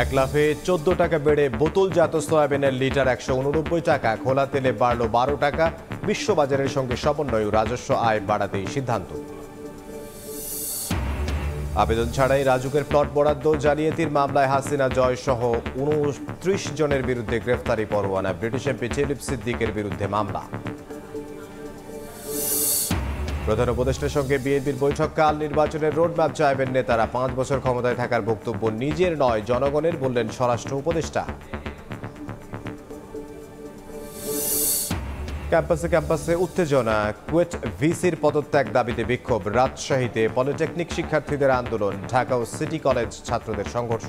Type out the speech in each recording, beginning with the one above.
এক লাফে 14 টাকা বেড়ে বোতলজাত সয়াবিনের লিটার 189 টাকা, খোলা তেলে বাড়ল 12 টাকা। বিশ্ববাজারের সঙ্গে সমন্বয় রাজস্ব আয় বাড়াতেই সিদ্ধান্ত। আবেদন ছাড়াই রাজুকের প্লট বরাদ্দ, জালিয়াতির মামলায় হাসিনা জয় সহ 29 জনের বিরুদ্ধে গ্রেফতারি পরোয়ানা। ব্রিটিশ এমপি টিলিপ সিদ্দিকের বিরুদ্ধে মামলা। প্রধান উপদেষ্টার সঙ্গে বিএনপির বৈঠক, কাল নির্বাচনের রোডম্যাপ চাইবেন নেতারা। 5 বছর ক্ষমতায় থাকার বক্তব্য নিজের নয়, জনগণের, বললেন স্বরাষ্ট্র উপদেষ্টা। ক্যাম্পাসে উত্তেজনা, কুয়েট ভিসির পদত্যাগ দাবিতে বিক্ষোভ। রাজশাহীতে পলিটেকনিক শিক্ষার্থীদের আন্দোলন, ঢাকা ও সিটি কলেজ ছাত্রদের সংঘর্ষ।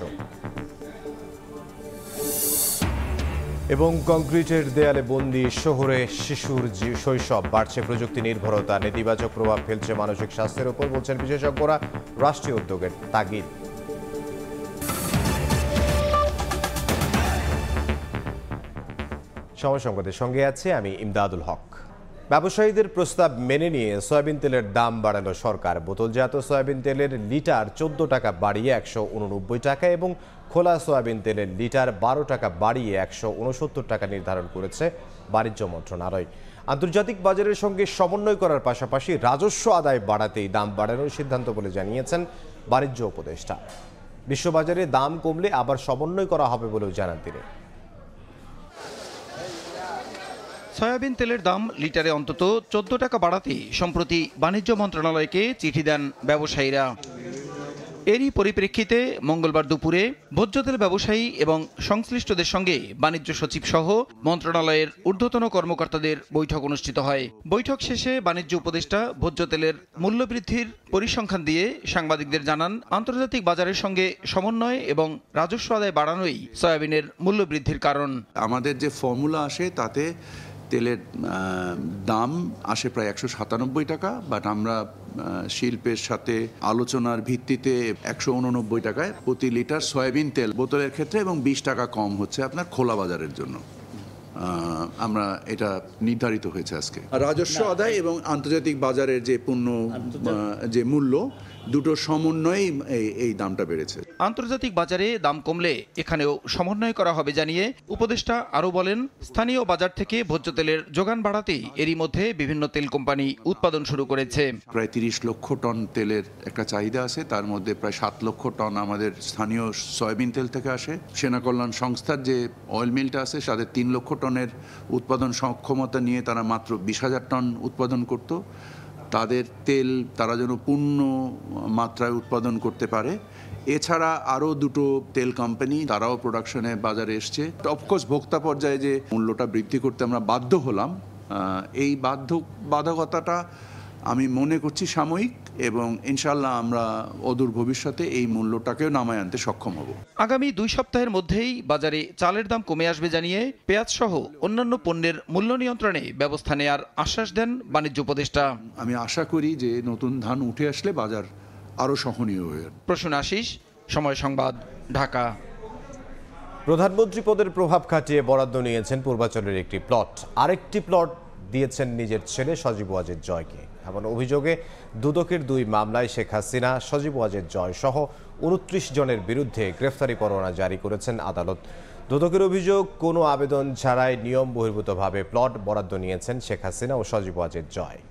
এবং কংক্রিটের দেয়ালে বন্দী শহরে শিশুর শৈশব, বাড়ছে প্রযুক্তি নির্ভরতা, নেতিবাচক প্রভাব ফেলছে মানসিক স্বাস্থ্যের উপর, বলছেন বিশেষজ্ঞরা। রাষ্ট্রীয় উদ্যোগের তাগিদ। সময় সংবাদের সঙ্গে আছে আমি ইমদাদুল হক। ব্যবসায়ীদের প্রস্তাব মেনে নিয়ে সয়াবিন তেলের দাম বাড়ালো সরকার। বোতলজাত সয়াবিন তেলের লিটার 14 টাকা বাড়িয়ে 189 টাকা এবং খোলা সয়াবিন তেলের লিটার 12 টাকা বাড়িয়ে 169 টাকা নির্ধারণ করেছে বাণিজ্য মন্ত্রণালয়। আন্তর্জাতিক বাজারের সঙ্গে সমন্বয় করার পাশাপাশি রাজস্ব আদায় বাড়াতেই দাম বাড়ানোর সিদ্ধান্ত বলে জানিয়েছেন বাণিজ্য উপদেষ্টা। বিশ্ববাজারে দাম কমলে আবার সমন্বয় করা হবে বলেও জানান তিনি। সয়াবিন তেলের দাম লিটারে অন্তত 14 টাকা বাড়াতে সম্প্রতি বাণিজ্য মন্ত্রণালয়কে চিঠি দেন ব্যবসায়ীরা। এরই পরিপ্রেক্ষিতে মঙ্গলবার দুপুরে ভোজ্য তেল ব্যবসায়ী এবং সংশ্লিষ্টদের সঙ্গে বাণিজ্য সচিব সহ মন্ত্রণালয়ের ঊর্ধ্বতন কর্মকর্তাদের বৈঠক অনুষ্ঠিত হয়। বৈঠক শেষে বাণিজ্য উপদেষ্টা ভোজ্য তেলের মূল্যবৃদ্ধির পরিসংখ্যান দিয়ে সাংবাদিকদের জানান, আন্তর্জাতিক বাজারের সঙ্গে সমন্বয় এবং রাজস্ব আদায় বাড়ানোই সয়াবিনের মূল্যবৃদ্ধির কারণ। আমাদের যে ফর্মুলা আসে তাতে তেলের দাম আসে প্রায় 197 টাকা, বাট আমরা শিল্পের সাথে আলোচনার ভিত্তিতে 189 টাকায় প্রতি লিটার সয়াবিন তেল বোতলের ক্ষেত্রে এবং 20 টাকা কম হচ্ছে আপনার খোলা বাজারের জন্য। আমরা এটা নির্ধারিত হয়েছে আজকে। রাজস্ব আদায় এবং আন্তর্জাতিক বাজারের যে পণ্য যে মূল্য, দুটো সমন্বয়েই এই দামটা বেড়েছে। আন্তর্জাতিক বাজারে দাম কমলে এখানেও সমন্বয় করা হবে জানিয়ে উপদেষ্টা আরও বলেন, স্থানীয় বাজার থেকে ভোজ্য তেলের যোগান বাড়াতেই এরই মধ্যে বিভিন্ন তেল কোম্পানি উৎপাদন শুরু করেছে। প্রায় 30 লক্ষ টন তেলের একটা চাহিদা আছে, তার মধ্যে প্রায় 7 লক্ষ টন আমাদের স্থানীয় সয়াবিন তেল থেকে আসে। সেনা কল্যাণ সংস্থার যে অয়েল মিলটা আছে তাদের 3 লক্ষ টনের উৎপাদন সক্ষমতা নিয়ে তারা মাত্র 20,000 টন উৎপাদন করত। তাদের তেল তারা যেন পূর্ণ মাত্রায় উৎপাদন করতে পারে। এছাড়া আরও দুটো তেল কোম্পানি তারাও প্রোডাকশনে বাজারে এসছে। অফকোর্স ভোক্তা পর্যায়ে যে মূল্যটা বৃদ্ধি করতে আমরা বাধ্য হলাম, এই বাধ্যকতাটা আমি মনে করছি সাময়িক, এবং ইনশাল্লাহ আমরা অদূর ভবিষ্যতে এই মূল্যটাকেও নামায় আনতে সক্ষম হব। আগামী 2 সপ্তাহের মধ্যেই বাজারে চালের দাম কমে আসবে জানিয়ে পেঁয়াজ সহ অন্যান্য পণ্যের মূল্য নিয়ন্ত্রণে ব্যবস্থা নেওয়ার আশ্বাস দেন বাণিজ্য উপদেষ্টা। আমি আশা করি যে নতুন ধান উঠে আসলে বাজার আরও সহনীয় হয়ে যাবে। প্রসূন আশিস, সময় সংবাদ, ঢাকা। প্রধানমন্ত্রী পদের প্রভাব খাটিয়ে বরাদ্দ নিয়েছেন পূর্বাঞ্চলের একটি প্লট। আরেকটি প্লট দিয়েছেন নিজের ছেলে সজীব ওয়াজেদ জয়কে। এমন অভিযোগে দুদকের 2 মামলায় শেখ হাসিনা, সজীব ওয়াজেদ জয় সহ 29 জনের বিরুদ্ধে গ্রেফতারি পরোয়ানা জারি করেছেন আদালত। দুদকের অভিযোগ, কোনো আবেদন ছাড়াই নিয়ম বহির্ভূতভাবে প্লট বরাদ্দ নিয়েছেন শেখ হাসিনা ও সজীব ওয়াজেদ জয়।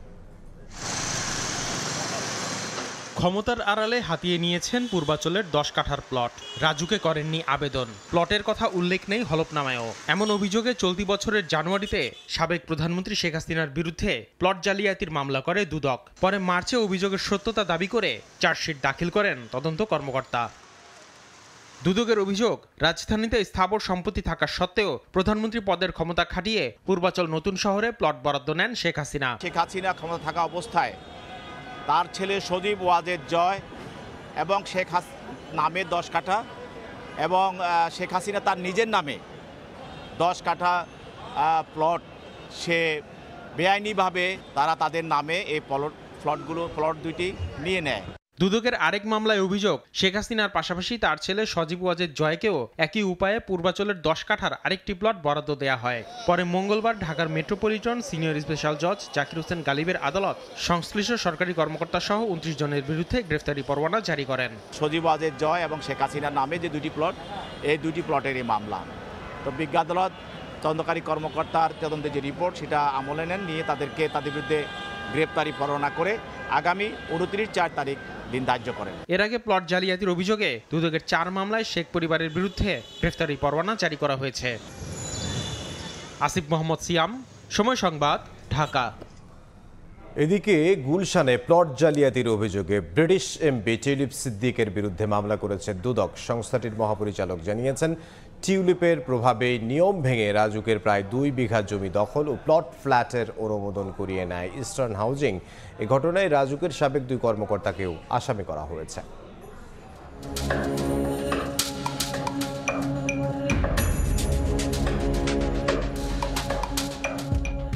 ক্ষমতার আড়ালে হাতিয়ে নিয়েছেন পূর্বাঞ্চলের 10 কাঠার প্লট। রাজুকে করেননি আবেদন, প্লটের কথা উল্লেখ নেই হলফনামায়ও। এমন অভিযোগে চলতি বছরের জানুয়ারিতে সাবেক প্রধানমন্ত্রী শেখ হাসিনার বিরুদ্ধে প্লট জালিয়াতির মামলা করে দুদক। পরে মার্চে অভিযোগের সত্যতা দাবি করে চার্জশিট দাখিল করেন তদন্ত কর্মকর্তা। দুদকের অভিযোগ, রাজধানীতে স্থাবর সম্পত্তি থাকা সত্ত্বেও প্রধানমন্ত্রী পদের ক্ষমতা খাটিয়ে পূর্বাঞ্চল নতুন শহরে প্লট বরাদ্দ নেন শেখ হাসিনা। শেখ হাসিনা ক্ষমতা থাকা অবস্থায় তার ছেলে সজীব ওয়াজেদ জয় এবং শেখ নামে 10 কাঠা এবং শেখ হাসিনা তার নিজের নামে 10 কাঠা প্লট সে বেআইনিভাবে তারা তাদের নামে এই প্লট দুটি নিয়ে নেয়। দুদকের আরেক মামলায় অভিযোগ, শেখ হাসিনার পাশাপাশি তার ছেলে সজীব ওয়াজেদ জয়কেও একই উপায়ে পূর্বাচলের 10 কাঠার আরেকটি প্লট বরাদ্দ দেয়া হয়। পরে মঙ্গলবার ঢাকার মেট্রোপলিটন সিনিয়র স্পেশাল জজ জাকির হোসেন গালিবের আদালত সংশ্লিষ্ট সরকারি কর্মকর্তা সহ 29 জনের বিরুদ্ধে গ্রেফতারি পরোয়ানা জারি করেন। সজীব ওয়াজেদ জয় এবং শেখ হাসিনার নামে যে দুটি প্লট, এই দুটি প্লটেরই মামলা। তো বিজ্ঞ আদালত তদন্তকারী কর্মকর্তার তদন্তের যে রিপোর্ট সেটা আমলে নেন, নিয়ে তাদের বিরুদ্ধে গ্রেপ্তারি পরোয়ানা করে আগামী 29/4 তারিখ দিন ধার্য করেন। এর আগে প্লট জালিয়াতির অভিযোগে দুদকের 4 মামলায় শেখ পরিবারের বিরুদ্ধে গ্রেফতারি পরোয়ানা জারি করা হয়েছে। আসিফ মোহাম্মদ সিয়াম, সময় সংবাদ, ঢাকা। এদিকে গুলশানে প্লট জালিয়াতির অভিযোগে ব্রিটিশ এমপি টিউলিপ সিদ্দিকের বিরুদ্ধে মামলা করেছে দুদক। সংস্থাটির মহাপরিচালক জানিয়েছেন, টিউলিপের প্রভাবে নিয়ম ভেঙে রাজুকের প্রায় 2 বিঘা জমি দখল ও প্লট ফ্ল্যাটের অনুমোদন করিয়ে নেয় ইস্টার্ন হাউজিং। এ ঘটনায় রাজুকের সাবেক 2 কর্মকর্তাকেও আসামি করা হয়েছে।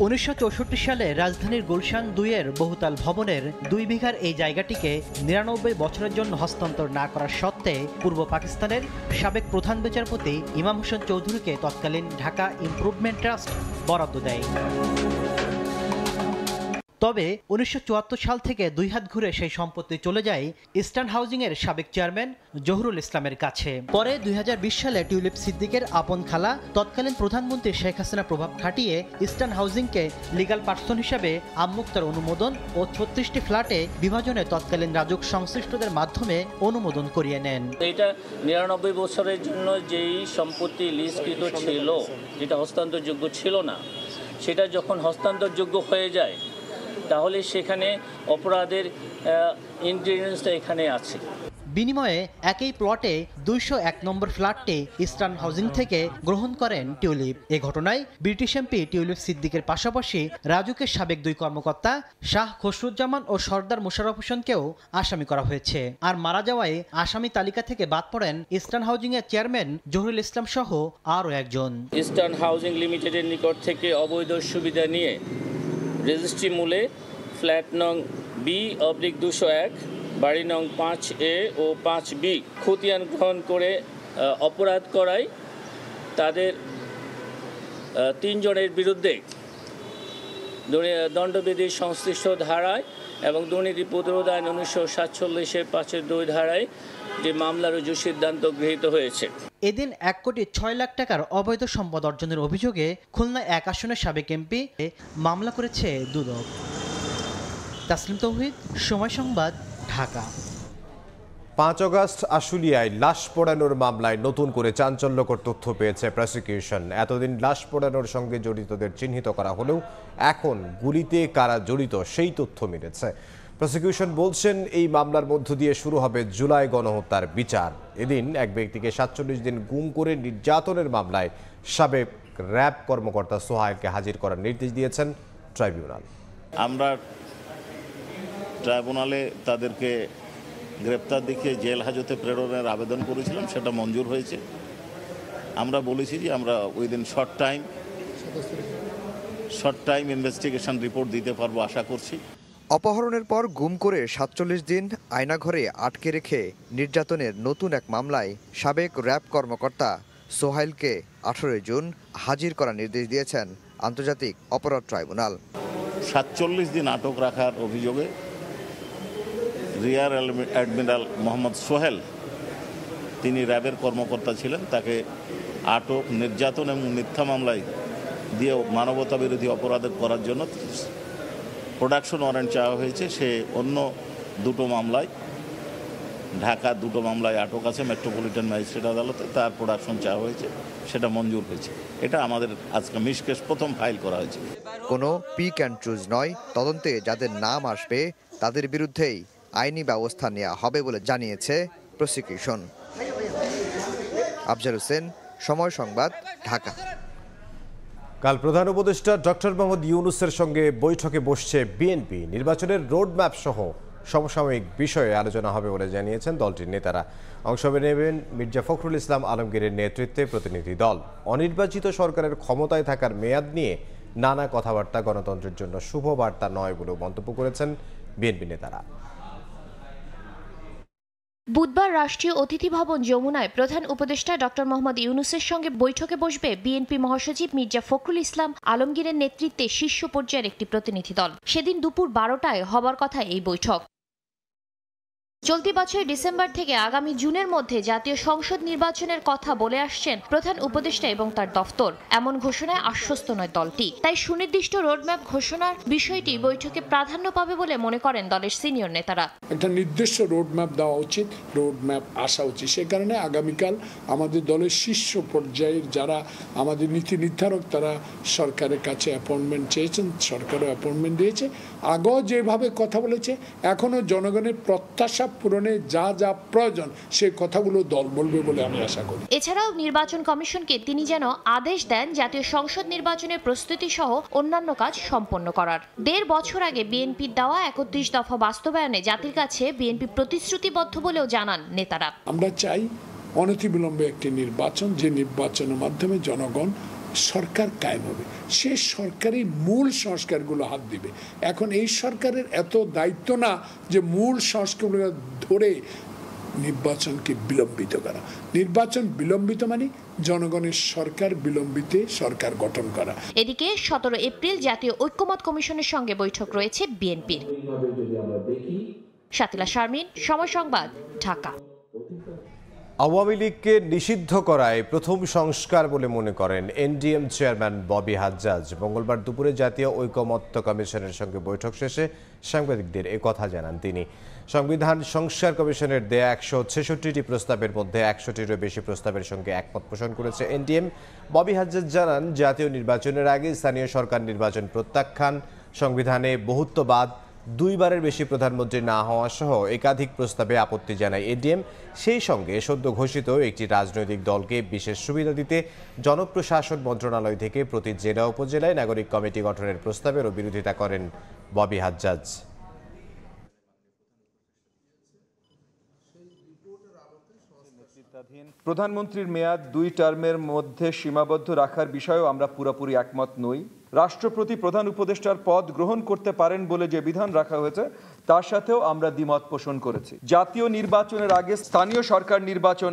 1964 সালে রাজধানীর গুলশান 2-এর বহুতল ভবনের 2 বিঘার এই জায়গাটিকে 99 বছরের জন্য হস্তান্তর না করার সত্ত্বে পূর্ব পাকিস্তানের সাবেক প্রধান বিচারপতি ইমাম হোসেন চৌধুরীকে তৎকালীন ঢাকা ইমপ্রুভমেন্ট ট্রাস্ট বরাদ্দ দেয়। তবে 1974 সাল থেকে 2 হাত ঘুরে সেই সম্পত্তি চলে যায় ইস্টার্ন হাউজিংয়ের সাবেক চেয়ারম্যান জহুরুল ইসলামের কাছে। পরে 2020 সালে টিউলিপ সিদ্দিকের আপন খালা তৎকালীন প্রধানমন্ত্রী শেখ হাসিনা প্রভাব খাটিয়ে ইস্টার্ন হাউজিংকে লিগ্যাল পার্সন হিসেবে আমমুক্তার অনুমোদন ও 36টি ফ্ল্যাটে বিভাজনে তৎকালীন রাজুক সংশ্লিষ্টদের মাধ্যমে অনুমোদন করিয়ে নেন। এটা 99 বছরের জন্য যেই সম্পত্তি লিজকৃত ছিল, যেটা হস্তান্তরযোগ্য ছিল না, সেটা যখন হস্তান্তরযোগ্য হয়ে যায় তাহলে সেখানে অপরাধের ইনগ্রেডিয়েন্টসটা এখানে আছে। বিনিময়ে একই প্লটে 201 নম্বর ফ্ল্যাটটি ইস্টার্ন হাউজিং থেকে গ্রহণ করেন টিউলিপ। এ ঘটনায় ব্রিটিশ এমপি টিউলিপ সিদ্দিকের পাশাপাশি রাজুকের সাবেক 2 কর্মকর্তা শাহ খসরুজ্জামান ও সর্দার মোশাররফ হোসেনকেও আসামি করা হয়েছে। আর মারা যাওয়ায় আসামি তালিকা থেকে বাদ পড়েন ইস্টার্ন হাউজিং এর চেয়ারম্যান জহুরুল ইসলাম সহ আরও একজন। ইস্টার্ন হাউজিং লিমিটেডের নিকট থেকে অবৈধ সুবিধা নিয়ে রেজিস্ট্রি মূলে ফ্ল্যাট নং B/201 বাড়ি নং 5A ও 5B খতিয়ান গ্রহণ করে অপরাধ করায় তাদের 3 জনের বিরুদ্ধে দণ্ডবিধির সংশ্লিষ্ট ধারায় এবং দুর্নীতি প্রতিরোধ আইন 1947-এর 5-2 ধারায় যে মামলা রুজুর সিদ্ধান্ত গৃহীত হয়েছে। এদিন 1 কোটি 6 লাখ টাকার অবৈধ সম্পদ অর্জনের অভিযোগে খুলনা 1 আসনের সাবেক এমপি মামলা করেছে দুদক। তাসলিম তৌহিদ, সময় সংবাদ, ঢাকা। 5 আগস্ট আশুলিয়ায় লাশ পোড়ানোর মামলায় নতুন করে চাঞ্চল্যকর তথ্য পেয়েছে প্রসিকিউশন। এতদিন লাশ পোড়ানোর সঙ্গে জড়িতদের চিহ্নিত করা হলেও এখন গুলিতে কারা জড়িত সেই তথ্য মিলেছে। প্রসিকিউশন বলছেন, এই মামলার মধ্য দিয়ে শুরু হবে জুলাই গণহত্যার বিচার। এদিন এক ব্যক্তিকে 47 দিন গুম করে নির্যাতনের মামলায় সাবেক র্যাব কর্মকর্তা সোহাইলকে হাজির করার নির্দেশ দিয়েছেন ট্রাইব্যুনাল। আমরা ট্রাইব্যুনালে তাদেরকে গ্রেপ্তার দেখিয়ে জেল হাজতে প্রেরণের আবেদন করেছিলাম, সেটা মঞ্জুর হয়েছে। আমরা বলেছি যে আমরা within short time investigation report দিতে পারবো আশা করছি। অপহরণের পর গুম করে 47 দিন আয়নাঘরে আটকে রেখে নির্যাতনের নতুন এক মামলায় সাবেক র্যাব কর্মকর্তা সোহাইলকে 18 জুন হাজির করার নির্দেশ দিয়েছেন আন্তর্জাতিক অপরাধ ট্রাইব্যুনাল। 47 দিন আটক রাখার অভিযোগে রিয়ার অ্যাডমিরাল মোহাম্মদ সোহেল, তিনি র্যাবের কর্মকর্তা ছিলেন, তাকে আটক, নির্যাতন এবং মিথ্যা মামলায় দিয়ে মানবতা বিরোধী অপরাধ করার জন্য প্রোডাকশন ওয়ারেন্ট চাওয়া হয়েছে। সে অন্য 2টো মামলায়, ঢাকা 2টো মামলায় আটক আছে মেট্রোপলিটন ম্যাজিস্ট্রেট আদালতে, তার প্রোডাকশন চাওয়া হয়েছে, সেটা মঞ্জুর হয়েছে। এটা আমাদের আজকে মিসকেস প্রথম ফাইল করা হয়েছে। কোনো পিক অ্যান্ড চুজ নয়, তদন্তে যাদের নাম আসবে তাদের বিরুদ্ধেই আইনি ব্যবস্থা নেওয়া হবে বলে জানিয়েছে প্রসিকিউশন। আফজাল হোসেন, সময় সংবাদ, ঢাকা। কাল প্রধান উপদেষ্টা ডক্টর মোহাম্মদ ইউনূসের সঙ্গে বৈঠকে বসছে বিএনপি। নির্বাচনের রোডম্যাপ সহ সমসাময়িক বিষয়ে আলোচনা হবে বলে জানিয়েছেন দলটির নেতারা। অংশ নেবেন মির্জা ফখরুল ইসলাম আলমগীরের নেতৃত্বে প্রতিনিধি দল। অনির্বাচিত সরকারের ক্ষমতায় থাকার মেয়াদ নিয়ে নানা কথাবার্তা গণতন্ত্রের জন্য শুভ বার্তা নয় বলেও মন্তব্য করেছেন বিএনপি নেতারা। বুধবার রাষ্ট্রীয় অতিথি ভবন যমুনায় প্রধান উপদেষ্টা ডক্টর মোহাম্মদ ইউনূসের সঙ্গে বৈঠকে বসবে বিএনপি মহাসচিব মির্জা ফখরুল ইসলাম আলমগীরের নেতৃত্বে শীর্ষ পর্যায়ের একটি প্রতিনিধি দল। সেদিন দুপুর 12টায় হবার কথা এই বৈঠক। চলতি বছরের ডিসেম্বর থেকে আগামী জুনের মধ্যে জাতীয় সংসদ নির্বাচনের কথা বলে আসছেন প্রধান উপদেষ্টা এবং তার দফতর। এমন ঘোষণায় আশ্বস্ত নয় দলটি। তাই সুনির্দিষ্ট রোডম্যাপ ঘোষণার বিষয়টি বৈঠকে প্রাধান্য পাবে বলে মনে করেন দলের সিনিয়র নেতারা। একটা নির্দিষ্ট রোডম্যাপ দেওয়া উচিত, রোডম্যাপ আসা উচিত। সে কারণে আগামীকাল আমাদের দলের শীর্ষ পর্যায়ের যারা আমাদের নীতি নির্ধারক তারা সরকারের কাছে অ্যাপয়েন্টমেন্ট চেয়েছেন, সরকারও অ্যাপয়েন্টমেন্ট দিয়েছে। আগেও যেভাবে কথা বলেছে এখনও জনগণের প্রত্যাশা পূরণে যা যা প্রয়োজন সেই কথাগুলো দল বলবে বলে আমি আশা করি। এছাড়াও নির্বাচন কমিশনকে তিনি যেন আদেশ দেন জাতীয় সংসদ নির্বাচনের প্রস্তুতি সহ অন্যান্য কাজ সম্পন্ন করার। 1.5 বছর আগে বিএনপির দেওয়া 31 দফা বাস্তবায়নে জাতির কাছে বিএনপি প্রতিশ্রুতিবদ্ধ বলেও জানান নেতারা। আমরা চাই অনতিবিলম্বে একটি নির্বাচন, যে নির্বাচনের মাধ্যমে জনগণ সরকার কায়েম হবে, সে সরকারি মূল সংস্কারগুলো হাত দিবে। এখন এই সরকারের এত দায়িত্ব না যে মূল সংস্কারগুলো ধরে নির্বাচনকে বিলম্বিত করা। নির্বাচন বিলম্বিত মানে জনগণের সরকার বিলম্বিতে সরকার গঠন করা। এদিকে 17 এপ্রিল জাতীয় ঐক্যমত্য কমিশনের সঙ্গে বৈঠক রয়েছে বিএনপির। শাতিলা শারমিন, সময় সংবাদ, ঢাকা। আওয়ামী লীগকে নিষিদ্ধ করায় প্রথম সংস্কার বলে মনে করেন এনডিএম চেয়ারম্যান ববি হাজ্জাজ। মঙ্গলবার দুপুরে জাতীয় ঐকমত্য কমিশনের সঙ্গে বৈঠক শেষে সাংবাদিকদের একথা জানান তিনি। সংবিধান সংস্কার কমিশনের দেয়া 166টি প্রস্তাবের মধ্যে 100টিরও বেশি প্রস্তাবের সঙ্গে একমত পোষণ করেছে এনডিএম। ববি হাজ্জাজ জানান, জাতীয় নির্বাচনের আগে স্থানীয় সরকার নির্বাচন প্রত্যাখ্যান, সংবিধানে বহুত্ববাদ, 2 বারের বেশি প্রধানমন্ত্রী না হওয়া সহ একাধিক প্রস্তাবে আপত্তি জানায় এনডিএম। সেই সঙ্গে সদ্য ঘোষিত একটি রাজনৈতিক দলকে বিশেষ সুবিধা দিতে জনপ্রশাসন মন্ত্রণালয় থেকে প্রতি জেলা উপজেলায় নাগরিক কমিটি গঠনের প্রস্তাবেরও বিরোধিতা করেন ববি হাজ্জাজ। প্রধানমন্ত্রীর মেয়াদ 2 টার্মের মধ্যে সীমাবদ্ধ রাখার বিষয়েও আমরা পুরোপুরি একমত নই। রাষ্ট্রপতি প্রধান উপদেষ্টার পদ গ্রহণ করতে পারেন বলে যে বিধান রাখা হয়েছে তার সাথেও আমরা দ্বিমত পোষণ করেছি। জাতীয় নির্বাচনের আগে স্থানীয় সরকার নির্বাচন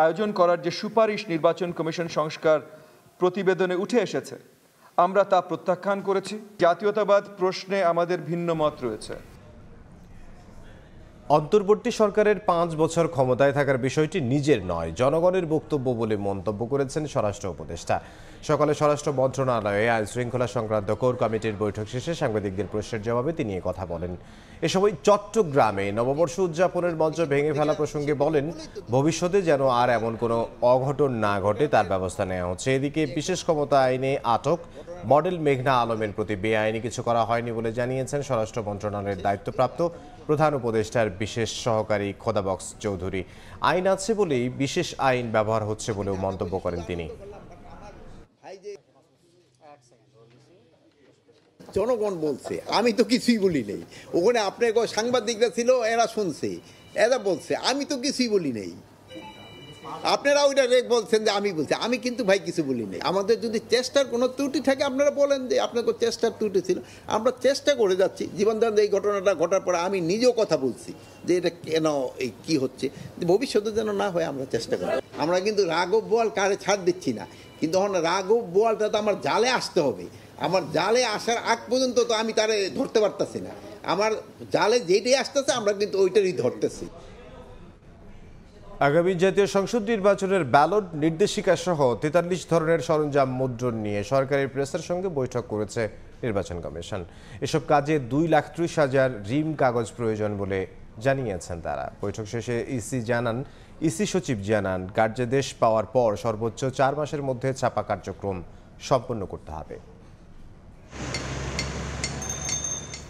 আয়োজন করার যে সুপারিশ নির্বাচন কমিশন সংস্কার প্রতিবেদনে উঠে এসেছে, আমরা তা প্রত্যাখ্যান করেছি। জাতীয়তাবাদ প্রশ্নে আমাদের ভিন্ন মত রয়েছে। অন্তর্বর্তী সরকারের 5 বছর ক্ষমতায় থাকার বিষয়টি নিজের নয়, জনগণের বক্তব্য বলে মন্তব্য করেছেন স্বরাষ্ট্র উপদেষ্টা। সকালে স্বরাষ্ট্র মন্ত্রণালয়ে আইন শৃঙ্খলা সংক্রান্ত কোর কমিটির বৈঠক শেষে সাংবাদিকদের প্রশ্নের জবাবে তিনি কথা বলেন। এ সময় চট্টগ্রামে নববর্ষ উদযাপনের মঞ্চ ভেঙে ফেলা প্রসঙ্গে বলেন, ভবিষ্যতে যেন আর এমন কোনো অঘটন না ঘটে তার ব্যবস্থা নেওয়া হচ্ছে। এদিকে বিশেষ ক্ষমতা আইনে আটক মডেল মেঘনা আলমের প্রতি বেআইনি কিছু করা হয়নি বলে জানিয়েছেন স্বরাষ্ট্র মন্ত্রণালয়ের দায়িত্বপ্রাপ্ত প্রধান উপদেষ্টার বিশেষ সহকারী খোদাবক্স চৌধুরী। আইন আছে বলেই বিশেষ আইন ব্যবহার হচ্ছে বলেও মন্তব্য করেন তিনি। জনগণ বলছে, আমি তো কিছুই বলি নেই। ওখানে আপনার সাংবাদিকরা ছিল, এরা শুনছে, এরা বলছে, আমি তো কিছুই বলি নেই। আপনারা ওইটা বলছেন যে আমি বলছি, আমি কিন্তু ভাই কিছু বলি নেই। আমাদের যদি চেষ্টার কোনো ত্রুটি থাকে আপনারা বলেন যে আপনার চেষ্টার ত্রুটি ছিল। আমরা চেষ্টা করে যাচ্ছি। জীবনদান এই ঘটনাটা ঘটার পরে আমি নিজেও কথা বলছি যে এটা কেন, এই কী হচ্ছে, ভবিষ্যতে যেন না হয় আমরা চেষ্টা করি। আমরা কিন্তু রাঘব বোয়াল কারে ছাড় দিচ্ছি না, কিন্তু এখন রাঘব বোয়ালটা তো আমার জালে আসতে হবে। আমার জালে আসার আগ পর্যন্ত তো আমি তারে ধরতে পারতেছি না। আমার জালে যেটাই আসতেছে আমরা কিন্তু ওইটারই ধরতেছি। আগামী জাতীয় সংসদ নির্বাচনের ব্যালট নির্দেশিকা সহ 43 ধরনের সরঞ্জাম মুদ্রণ নিয়ে সরকারি প্রেসের সঙ্গে বৈঠক করেছে নির্বাচন কমিশন। এসব কাজে 2,30,000 রিম কাগজ প্রয়োজন বলে জানিয়েছেন তারা। বৈঠক শেষে ইসি সচিব জানান, কার্যাদেশ পাওয়ার পর সর্বোচ্চ 4 মাসের মধ্যে ছাপা কার্যক্রম সম্পন্ন করতে হবে।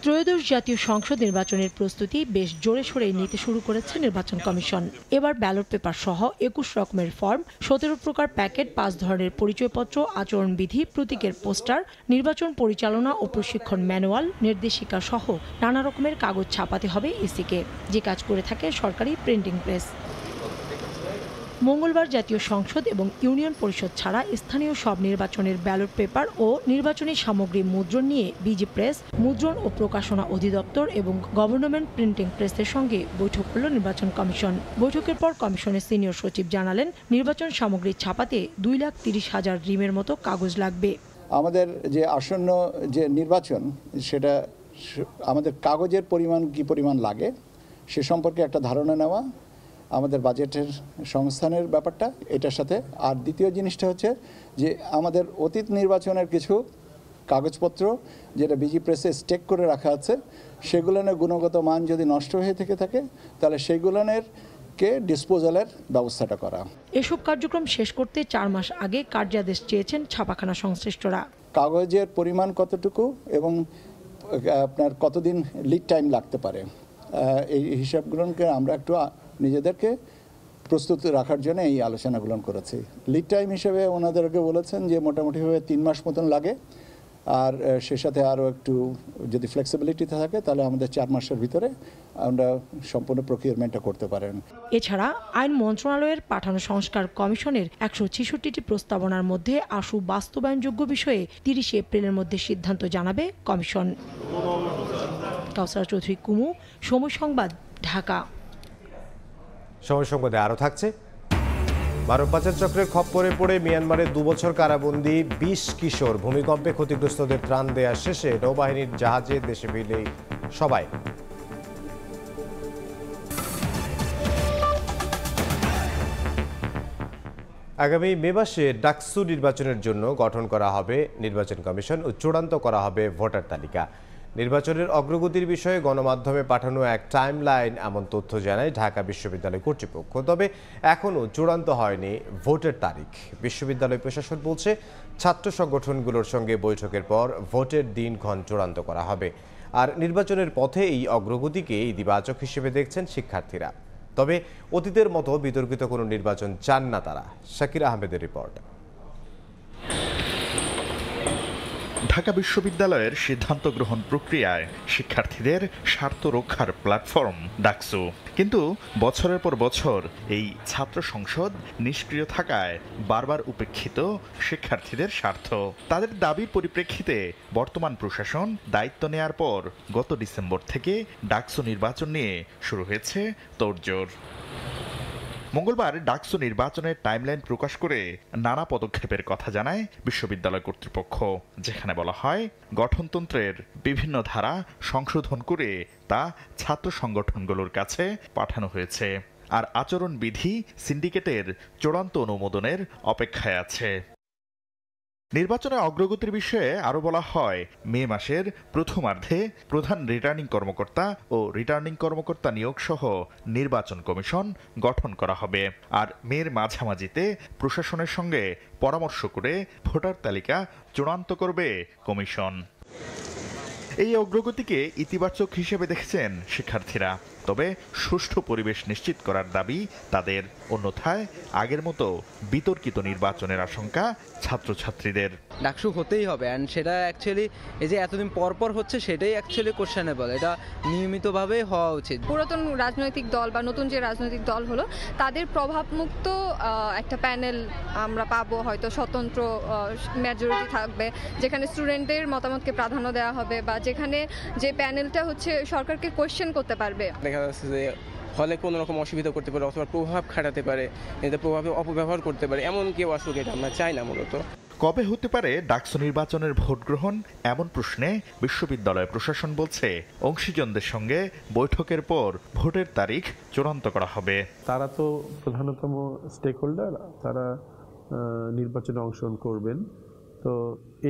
ত্রয়োদশ জাতীয় সংসদ নির্বাচনের প্রস্তুতি বেশ জোরে সোরেই নিতে শুরু করেছে নির্বাচন কমিশন। এবার ব্যালট পেপার সহ 21 রকমের ফর্ম, 17 প্রকার প্যাকেট, 5 ধরনের পরিচয়পত্র, আচরণবিধি, প্রতীকের পোস্টার, নির্বাচন পরিচালনা ও প্রশিক্ষণ ম্যানুয়াল, নির্দেশিকা সহ নানা রকমের কাগজ ছাপাতে হবে ইসিকে, যে কাজ করে থাকে সরকারি প্রিন্টিং প্রেস। মঙ্গলবার জাতীয় সংসদ এবং ইউনিয়ন পরিষদ ছাড়া স্থানীয় সব নির্বাচনের ব্যালট পেপার ও নির্বাচনী সামগ্রী মুদ্রণ নিয়ে বিজি প্রেস, মুদ্রণ ও প্রকাশনা অধিদপ্তর এবং গভর্নমেন্ট প্রিন্টিং প্রেসের সঙ্গে বৈঠক করল নির্বাচন কমিশন। বৈঠকের পর কমিশনের সিনিয়র সচিব জানালেন, নির্বাচন সামগ্রী ছাপাতে 2,30,000 রিমের মতো কাগজ লাগবে। আমাদের যে আসন্ন যে নির্বাচন, সেটা আমাদের কাগজের পরিমাণ কি পরিমাণ লাগে সে সম্পর্কে একটা ধারণা নেওয়া, আমাদের বাজেটের সংস্থানের ব্যাপারটা এটার সাথে। আর দ্বিতীয় জিনিসটা হচ্ছে যে আমাদের অতীত নির্বাচনের কিছু কাগজপত্র যেটা বিজি প্রেসে স্টেক করে রাখা আছে, সেগুলোর গুণগত মান যদি নষ্ট হয়ে থেকে থাকে তাহলে সেইগুলোর কে ডিসপোজালের ব্যবস্থাটা করা। এসব কার্যক্রম শেষ করতে 4 মাস আগে কার্যাদেশ চেয়েছেন ছাপাখানা সংশ্লিষ্টরা। কাগজের পরিমাণ কতটুকু এবং আপনার কতদিন লিড টাইম লাগতে পারে, এই হিসাবগুলোকে আমরা একটু নিজেদেরকে প্রস্তুত রাখার জন্য এই আলোচনাগুলো করেছি। লিড টাইম হিসেবে ওনাদেরকে বলেছেন যে মোটামুটিভাবে 3 মাস মতন লাগে, আর সে সাথে আরও একটু যদি ফ্লেক্সিবিলিটি থাকে তাহলে আমাদের 4 মাসের ভিতরে আমরা সম্পূর্ণ প্রকিউরমেন্টটা করতে পারেন। এছাড়া আইন মন্ত্রণালয়ের পাঠানো সংস্কার কমিশনের 166টি প্রস্তাবনার মধ্যে আশু বাস্তবায়নযোগ্য বিষয়ে 30 এপ্রিলের মধ্যে সিদ্ধান্ত জানাবে কমিশন। কাউসার চৌধুরী কুমু, সময় সংবাদ, ঢাকা। সময় সংবাদে আরও থাকছে, ভারত পাচার চক্রের খপ্পরে পড়ে মিয়ানমারে 2 বছর কারাবন্দী 20 কিশোর ভূমিকম্পে ক্ষতিগ্রস্তদের ত্রাণ দেওয়া শেষে নৌবাহিনীর জাহাজে দেশে ফিরলে সবাই। আগামী মে মাসে ডাকসু নির্বাচনের জন্য গঠন করা হবে নির্বাচন কমিশন ও চূড়ান্ত করা হবে ভোটার তালিকা। নির্বাচনের অগ্রগতির বিষয়ে গণমাধ্যমে পাঠানো এক টাইমলাইন এমন তথ্য জানায় ঢাকা বিশ্ববিদ্যালয় কর্তৃপক্ষ। তবে এখনও চূড়ান্ত হয়নি ভোটের তারিখ। বিশ্ববিদ্যালয় প্রশাসন বলছে, ছাত্র সংগঠনগুলোর সঙ্গে বৈঠকের পর ভোটের দিনক্ষণ চূড়ান্ত করা হবে। আর নির্বাচনের পথে এই অগ্রগতিকে ইতিবাচক হিসেবে দেখছেন শিক্ষার্থীরা। তবে অতীতের মতো বিতর্কিত কোনো নির্বাচন চান না তারা। শাকির আহমেদের রিপোর্ট। ঢাকা বিশ্ববিদ্যালয়ের সিদ্ধান্ত গ্রহণ প্রক্রিয়ায় শিক্ষার্থীদের স্বার্থ রক্ষার প্ল্যাটফর্ম ডাকসু, কিন্তু বছরের পর বছর এই ছাত্র সংসদ নিষ্ক্রিয় থাকায় বারবার উপেক্ষিত শিক্ষার্থীদের স্বার্থ। তাদের দাবির পরিপ্রেক্ষিতে বর্তমান প্রশাসন দায়িত্ব নেয়ার পর গত ডিসেম্বর থেকে ডাকসু নির্বাচন নিয়ে শুরু হয়েছে তোড়জোড়। মঙ্গলবার ডাকসু নির্বাচনের টাইমলাইন প্রকাশ করে নানা পদক্ষেপের কথা জানায় বিশ্ববিদ্যালয় কর্তৃপক্ষ, যেখানে বলা হয় গঠনতন্ত্রের বিভিন্ন ধারা সংশোধন করে তা ছাত্র সংগঠনগুলোর কাছে পাঠানো হয়েছে, আর আচরণবিধি সিন্ডিকেটের চূড়ান্ত অনুমোদনের অপেক্ষায় আছে। নির্বাচনের অগ্রগতির বিষয়ে আরও বলা হয়, মে মাসের প্রথমার্ধে প্রধান রিটার্নিং কর্মকর্তা ও রিটার্নিং কর্মকর্তা নিয়োগ সহ নির্বাচন কমিশন গঠন করা হবে। আর মের মাঝামাঝিতে প্রশাসনের সঙ্গে পরামর্শ করে ভোটার তালিকা চূড়ান্ত করবে কমিশন। এই অগ্রগতিকে ইতিবাচক হিসেবে দেখছেন শিক্ষার্থীরা। তবে সুষ্ঠু পরিবেশ নিশ্চিত করার দাবি তাদের। অন্যথায় আগের মতো বিতর্কিত নির্বাচনের আশঙ্কা ছাত্রছাত্রীদের। ডাকসু হতেই হবে, অ্যান্ড সেটা অ্যাকচুয়ালি এই যে এতদিন পর হচ্ছে সেটাই অ্যাকচুয়ালি কোশ্চেনেবল। এটা নিয়মিতভাবে হওয়া উচিত। পুরাতন রাজনৈতিক দল বা নতুন যে রাজনৈতিক দল হলো তাদের প্রভাবমুক্ত একটা প্যানেল আমরা পাবো, হয়তো স্বতন্ত্র মেজরিটি থাকবে, যেখানে স্টুডেন্টদের মতামতকে প্রাধান্য দেওয়া হবে, বা যেখানে যে প্যানেলটা হচ্ছে সরকারকে কোয়েশ্চেন করতে পারবে। দেখা যাচ্ছে যে হলে কোনো রকম অসুবিধা করতে পারে অথবা প্রভাব খাটাতে পারে, এতে প্রভাবে অপব্যবহার করতে পারে, এমন কেউ আসুক, এটা আমরা চাই না। মূলত কবে হতে পারে ডাকসু নির্বাচনের ভোট গ্রহণ, এমন প্রশ্নে বিশ্ববিদ্যালয় প্রশাসন বলছে অংশীজনদের সঙ্গে বৈঠকের পর ভোটের তারিখ চূড়ান্ত করা হবে। তারা তো প্রধানতম স্টেক হোল্ডার, তারা নির্বাচনে অংশগ্রহণ করবেন। তো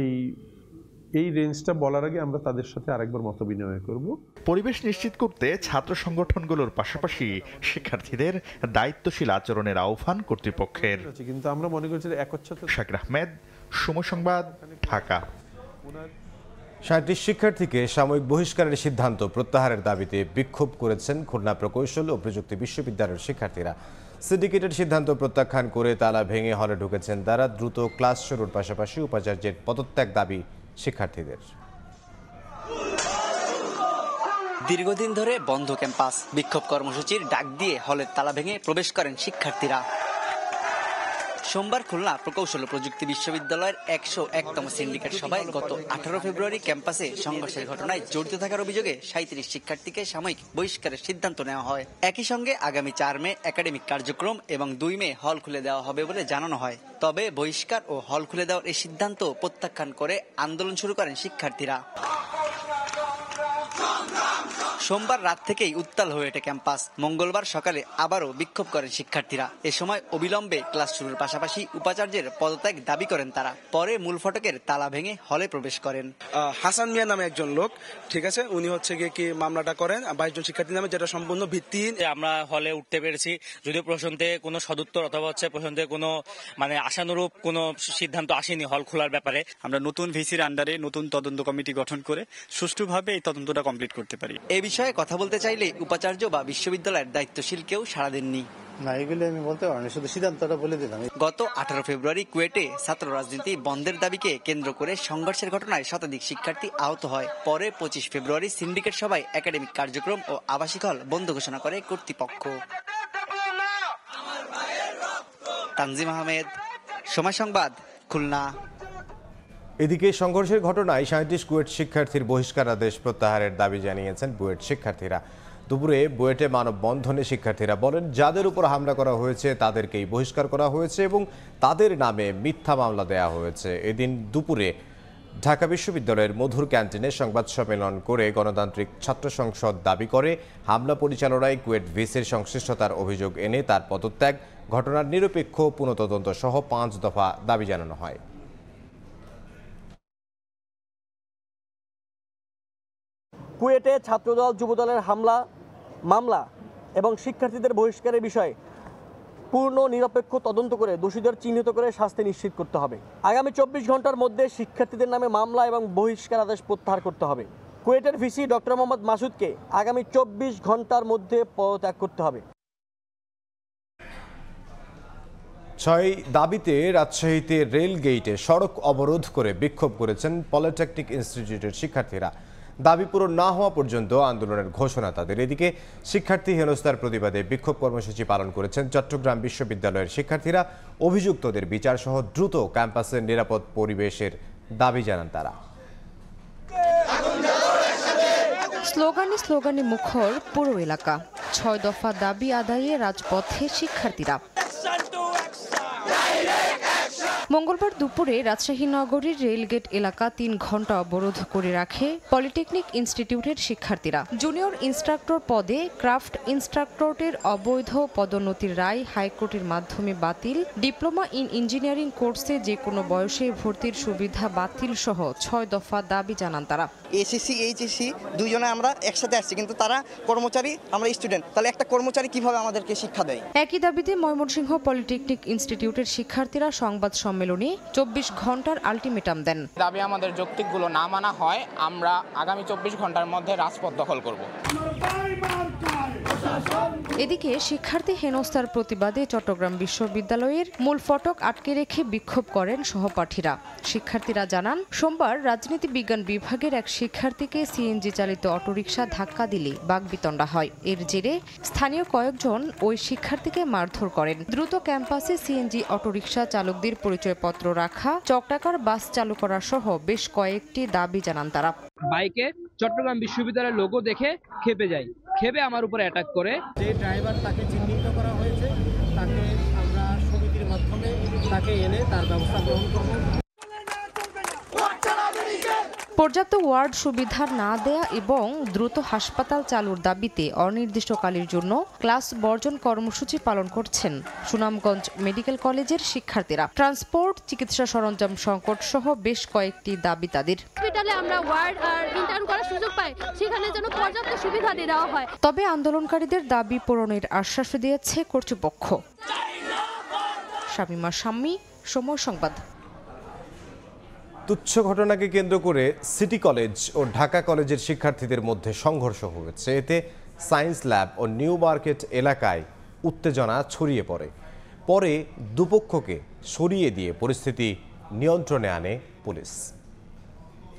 এই রেঞ্জটা বলার আগে আমরা তাদের সাথে আরেকবার মত বিনিময় করব। পরিবেশ নিশ্চিত করতে ছাত্র সংগঠনগুলোর পাশাপাশি শিক্ষার্থীদের দায়িত্বশীল আচরণের আহ্বান কর্তৃপক্ষের। কিন্তু আমরা মনে করছি শাকির আহমেদ, সময় সংবাদ, ঢাকা। 37 শিক্ষার্থীকে সাময়িক বহিষ্কারের সিদ্ধান্ত প্রত্যাহারের দাবিতে বিক্ষোভ করেছেন খুলনা প্রকৌশল ও প্রযুক্তি বিশ্ববিদ্যালয়ের শিক্ষার্থীরা। সিন্ডিকেটের সিদ্ধান্ত প্রত্যাখ্যান করে তালা ভেঙে হলে ঢুকেছেন তারা। দ্রুত ক্লাস শুরুর পাশাপাশি উপাচার্যের পদত্যাগ দাবি শিক্ষার্থীদের। দীর্ঘদিন ধরে বন্ধ ক্যাম্পাস, বিক্ষোভ কর্মসূচির ডাক দিয়ে হলের তালা ভেঙে প্রবেশ করেন শিক্ষার্থীরা। সোমবার খুলনা প্রকৌশল ও প্রযুক্তি বিশ্ববিদ্যালয়ের 101তম সিন্ডিকেট সভায় গত 18 ফেব্রুয়ারি ক্যাম্পাসে সংঘর্ষের ঘটনায় জড়িত থাকার অভিযোগে 37 শিক্ষার্থীকে সাময়িক বহিষ্কারের সিদ্ধান্ত নেওয়া হয়। একই সঙ্গে আগামী 4 মে একাডেমিক কার্যক্রম এবং 2 মে হল খুলে দেওয়া হবে বলে জানানো হয়। তবে বহিষ্কার ও হল খুলে দেওয়ার এই সিদ্ধান্ত প্রত্যাখ্যান করে আন্দোলন শুরু করেন শিক্ষার্থীরা। সোমবার রাত থেকেই উত্তাল হয়ে ওঠে ক্যাম্পাস। মঙ্গলবার সকালে আবারও বিক্ষোভ করেন শিক্ষার্থীরা। এ সময় অবিলম্বে ক্লাস শুরুর পাশাপাশি উপাচার্যের পদত্যাগ দাবি করেন তারা। পরে মূল ফটকের তালা ভেঙে হলে প্রবেশ করেন। হাসান মিয়া নামে একজন লোক, ঠিক আছে, উনি হচ্ছে গিয়ে কি মামলাটা করেন 22 জন শিক্ষার্থী নামে, যেটা সম্পূর্ণ ভিত্তিহীন। আমরা হলে উঠতে পেরেছি, যদিও প্রশান্তে কোনো সদুত্তর অথবা হচ্ছে প্রশান্তে কোনো আশানুরূপ কোনো সিদ্ধান্ত আসেনি হল খোলার ব্যাপারে। আমরা নতুন ভিসির আন্ডারে নতুন তদন্ত কমিটি গঠন করে সুষ্ঠুভাবে এই তদন্তটা কমপ্লিট করতে পারি। এই বিষয়ে কথা বলতে চাইলে উপাচার্য বা বিশ্ববিদ্যালয়ের দায়িত্বশীল কেউ সাড়া দেননি। না, এগুলো আমি বলতে পারিনি, শুধু সিদ্ধান্তটা বলে দিলাম। গত 18 ফেব্রুয়ারি কুয়েটে ছাত্র রাজনীতি বন্ধের দাবিকে কেন্দ্র করে সংঘর্ষের ঘটনায় শতাধিক শিক্ষার্থী আহত হয়। পরে 25 ফেব্রুয়ারি সিন্ডিকেট সভায় একাডেমিক কার্যক্রম ও আবাসিক হল বন্ধ ঘোষণা করে কর্তৃপক্ষ। তানজিম আহমেদ, সময় সংবাদ, খুলনা। এদিকে সংঘর্ষের ঘটনায় 37 কুয়েট শিক্ষার্থীর বহিষ্কার আদেশ প্রত্যাহারের দাবি জানিয়েছেন বুয়েট শিক্ষার্থীরা। দুপুরে বুয়েটে মানববন্ধনে শিক্ষার্থীরা বলেন, যাদের উপর হামলা করা হয়েছে তাদেরকেই বহিষ্কার করা হয়েছে এবং তাদের নামে মিথ্যা মামলা দেয়া হয়েছে। এদিন দুপুরে ঢাকা বিশ্ববিদ্যালয়ের মধুর ক্যান্টিনে সংবাদ সম্মেলন করে গণতান্ত্রিক ছাত্র সংসদ দাবি করে হামলা পরিচালনায় কুয়েট ভিসির সংশ্লিষ্টতার অভিযোগ এনে তার পদত্যাগ, ঘটনার নিরপেক্ষ পুনঃতদন্ত সহ 5 দফা দাবি জানানো হয়। কুয়েটে ছাত্রদল যুবদলের মামলা এবং শিক্ষার্থীদের বহিষ্কারের বিষয়ে পূর্ণ নিরপেক্ষ তদন্ত করে দোষীদের চিহ্নিত করে শাস্তি নিশ্চিত করতে হবে। আগামী 24 ঘন্টার মধ্যে শিক্ষার্থীদের নামে মামলা এবং বহিষ্কার আদেশ প্রত্যাহার করতে হবে। কুয়েটের ভিসি ডক্টর মোহাম্মদ মাসুদকে আগামী 24 ঘন্টার মধ্যে পদত্যাগ করতে হবে। 6 দাবিতে রাজশাহীতে রেল গেইটে সড়ক অবরোধ করে বিক্ষোভ করেছেন পলিটেকনিক ইনস্টিটিউটের শিক্ষার্থীরা। দাবি পূরণ না হওয়া পর্যন্ত আন্দোলনের ঘোষণা তাদের। এদিকে শিক্ষার্থী হেনস্থার প্রতিবাদে বিক্ষোভ কর্মসূচি পালন করেছেন চট্টগ্রাম বিশ্ববিদ্যালয়ের শিক্ষার্থীরা। অভিযুক্তদের বিচার সহ দ্রুত ক্যাম্পাসের নিরাপদ পরিবেশের দাবি জানান তারা। স্লোগানে মুখর পুরো এলাকা। 6 দফা দাবি আদায়ে রাজপথে শিক্ষার্থীরা। মঙ্গলবার দুপুরে রাজশাহী নগরীর রেলগেট এলাকা 3 ঘন্টা অবরোধ করে রাখে পলিটেকনিক ইনস্টিটিউটের শিক্ষার্থীরা। জুনিয়র ইনস্ট্রাক্টর পদে ক্রাফট ইনস্ট্রাক্টরের অবৈধ পদোন্নতির রায় হাইকোর্টের মাধ্যমে বাতিল, ডিপ্লোমা ইন ইঞ্জিনিয়ারিং কোর্সে যে কোনো বয়সে ভর্তির সুবিধা বাতিল সহ 6 দফা দাবি জানান তারা। এসএসসি এইচএসসি দুইজনে আমরা একসাথে আসছি, কিন্তু তারা কর্মচারী, আমরা স্টুডেন্ট, তাহলে একটা কর্মচারী কিভাবে আমাদেরকে শিক্ষা দেয়? একই দাবিতে ময়মনসিংহ পলিটেকনিক ইনস্টিটিউটের শিক্ষার্থীরা সংবাদ সম্মেলনে 24 ঘন্টার আলটিমেটাম দেন। দাবি আমাদের যৌক্তিকগুলো না মানা হয়, আমরা আগামী 24 ঘন্টার মধ্যে রাজপথ দখল করব। এদিকে শিক্ষার্থী হেনস্থার প্রতিবাদে চট্টগ্রাম বিশ্ববিদ্যালয়ের মূল ফটক আটকে রেখে বিক্ষোভ করেন সহপাঠীরা। শিক্ষার্থীরা জানান, সোমবার রাজনীতি বিজ্ঞান বিভাগের এক শিক্ষার্থীকে সিএনজি চালিত অটোরিকশা ধাক্কা দিলে বাকবিতণ্ডা হয়। এর জেরে স্থানীয় কয়েকজন ওই শিক্ষার্থীকে মারধর করেন। দ্রুত ক্যাম্পাসে সিএনজি অটোরিকশা চালকদের পরিচয়পত্র রাখা, চকটাকার বাস চালু করা সহ বেশ কয়েকটি দাবি জানান তারা। বাইকে চট্টগ্রাম বিশ্ববিদ্যালয়ের লোগো দেখে খেপে যায়, খেপে আমার উপরে অ্যাটাক করে। যে ড্রাইভার তাকে চিহ্নিত করা হয়েছে, তাকে আমরা সমিতির মাধ্যমে তাকে এনে তার ব্যবস্থা গ্রহণ করব। পর্যাপ্ত ওয়ার্ড সুবিধা না দেয়া এবং দ্রুত হাসপাতাল চালুর দাবিতে অনির্দিষ্টকালের জন্য ক্লাস বর্জন কর্মসূচি পালন করছেন সুনামগঞ্জ মেডিকেল কলেজের শিক্ষার্থীরা। ট্রান্সপোর্ট, চিকিৎসা সরঞ্জাম সংকট সহ বেশ কয়েকটি দাবি তাদের। হসপিটালে আমরা ওয়ার্ড আর ইন্টার্ন করার সুযোগ পাই, সেখানে যেন পর্যাপ্ত সুবিধা দেওয়া হয়। তবে আন্দোলনকারীদের দাবি পূরণের আশ্বাস দিয়েছে কর্তৃপক্ষ। শামিমা শাম্মী, সময় সংবাদ। তুচ্ছ ঘটনাকে কেন্দ্র করে সিটি কলেজ ও ঢাকা কলেজের শিক্ষার্থীদের মধ্যে সংঘর্ষ হয়েছে। এতে সায়েন্স ল্যাব ও নিউ মার্কেট এলাকায় উত্তেজনা ছড়িয়ে পড়ে। পরে দুপক্ষকে সরিয়ে দিয়ে পরিস্থিতি নিয়ন্ত্রণে আনে পুলিশ।